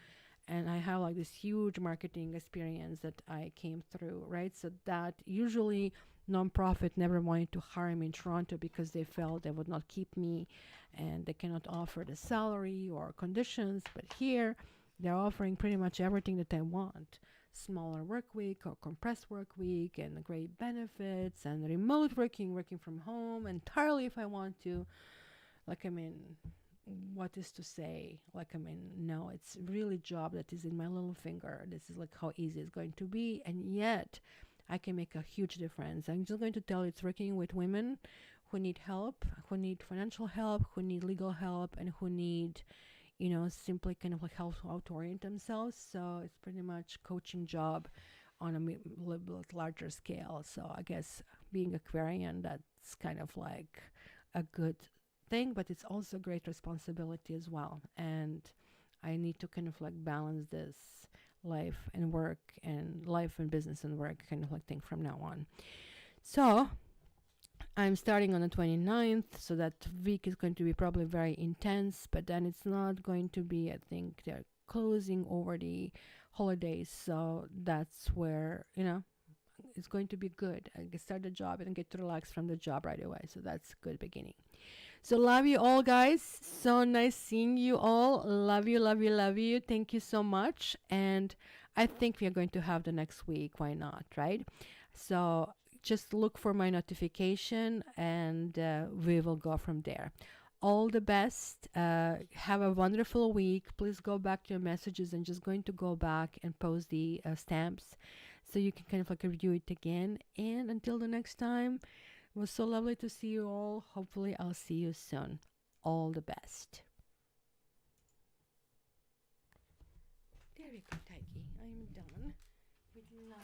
and I have like this huge marketing experience that I came through, right? So that usually nonprofit never wanted to hire me in Toronto because they felt they would not keep me and they cannot offer the salary or conditions. But here, they're offering pretty much everything that I want. Smaller work week or compressed work week, and great benefits, and remote working from home entirely if I want to. Like, I mean, what is to say? Like, I mean, no, it's really job that is in my little finger. This is like how easy it's going to be. And yet I can make a huge difference. I'm just going to tell you, it's working with women who need help, who need financial help, who need legal help, and who need, simply kind of like how to orient themselves. So it's pretty much coaching job on a little bit larger scale. So I guess being Aquarian, that's kind of like a good thing, but it's also a great responsibility as well. And I need to kind of like balance this life and work, and life and business and work kind of like thing from now on. So I'm starting on the 29th, so that week is going to be probably very intense, but then it's not going to be, I think they're closing over the holidays, so that's where, it's going to be good. I can start the job and get to relax from the job right away, so that's a good beginning. So love you all, guys. So nice seeing you all. Love you, love you, love you. Thank you so much. And I think we are going to have the next week. Why not, right? So just look for my notification, and we will go from there. All the best. Have a wonderful week. Please go back to your messages. I'm just going to go back and post the stamps so you can kind of like review it again. And until the next time, it was so lovely to see you all. Hopefully I'll see you soon. All the best. There we go, Taiki. I'm done with love.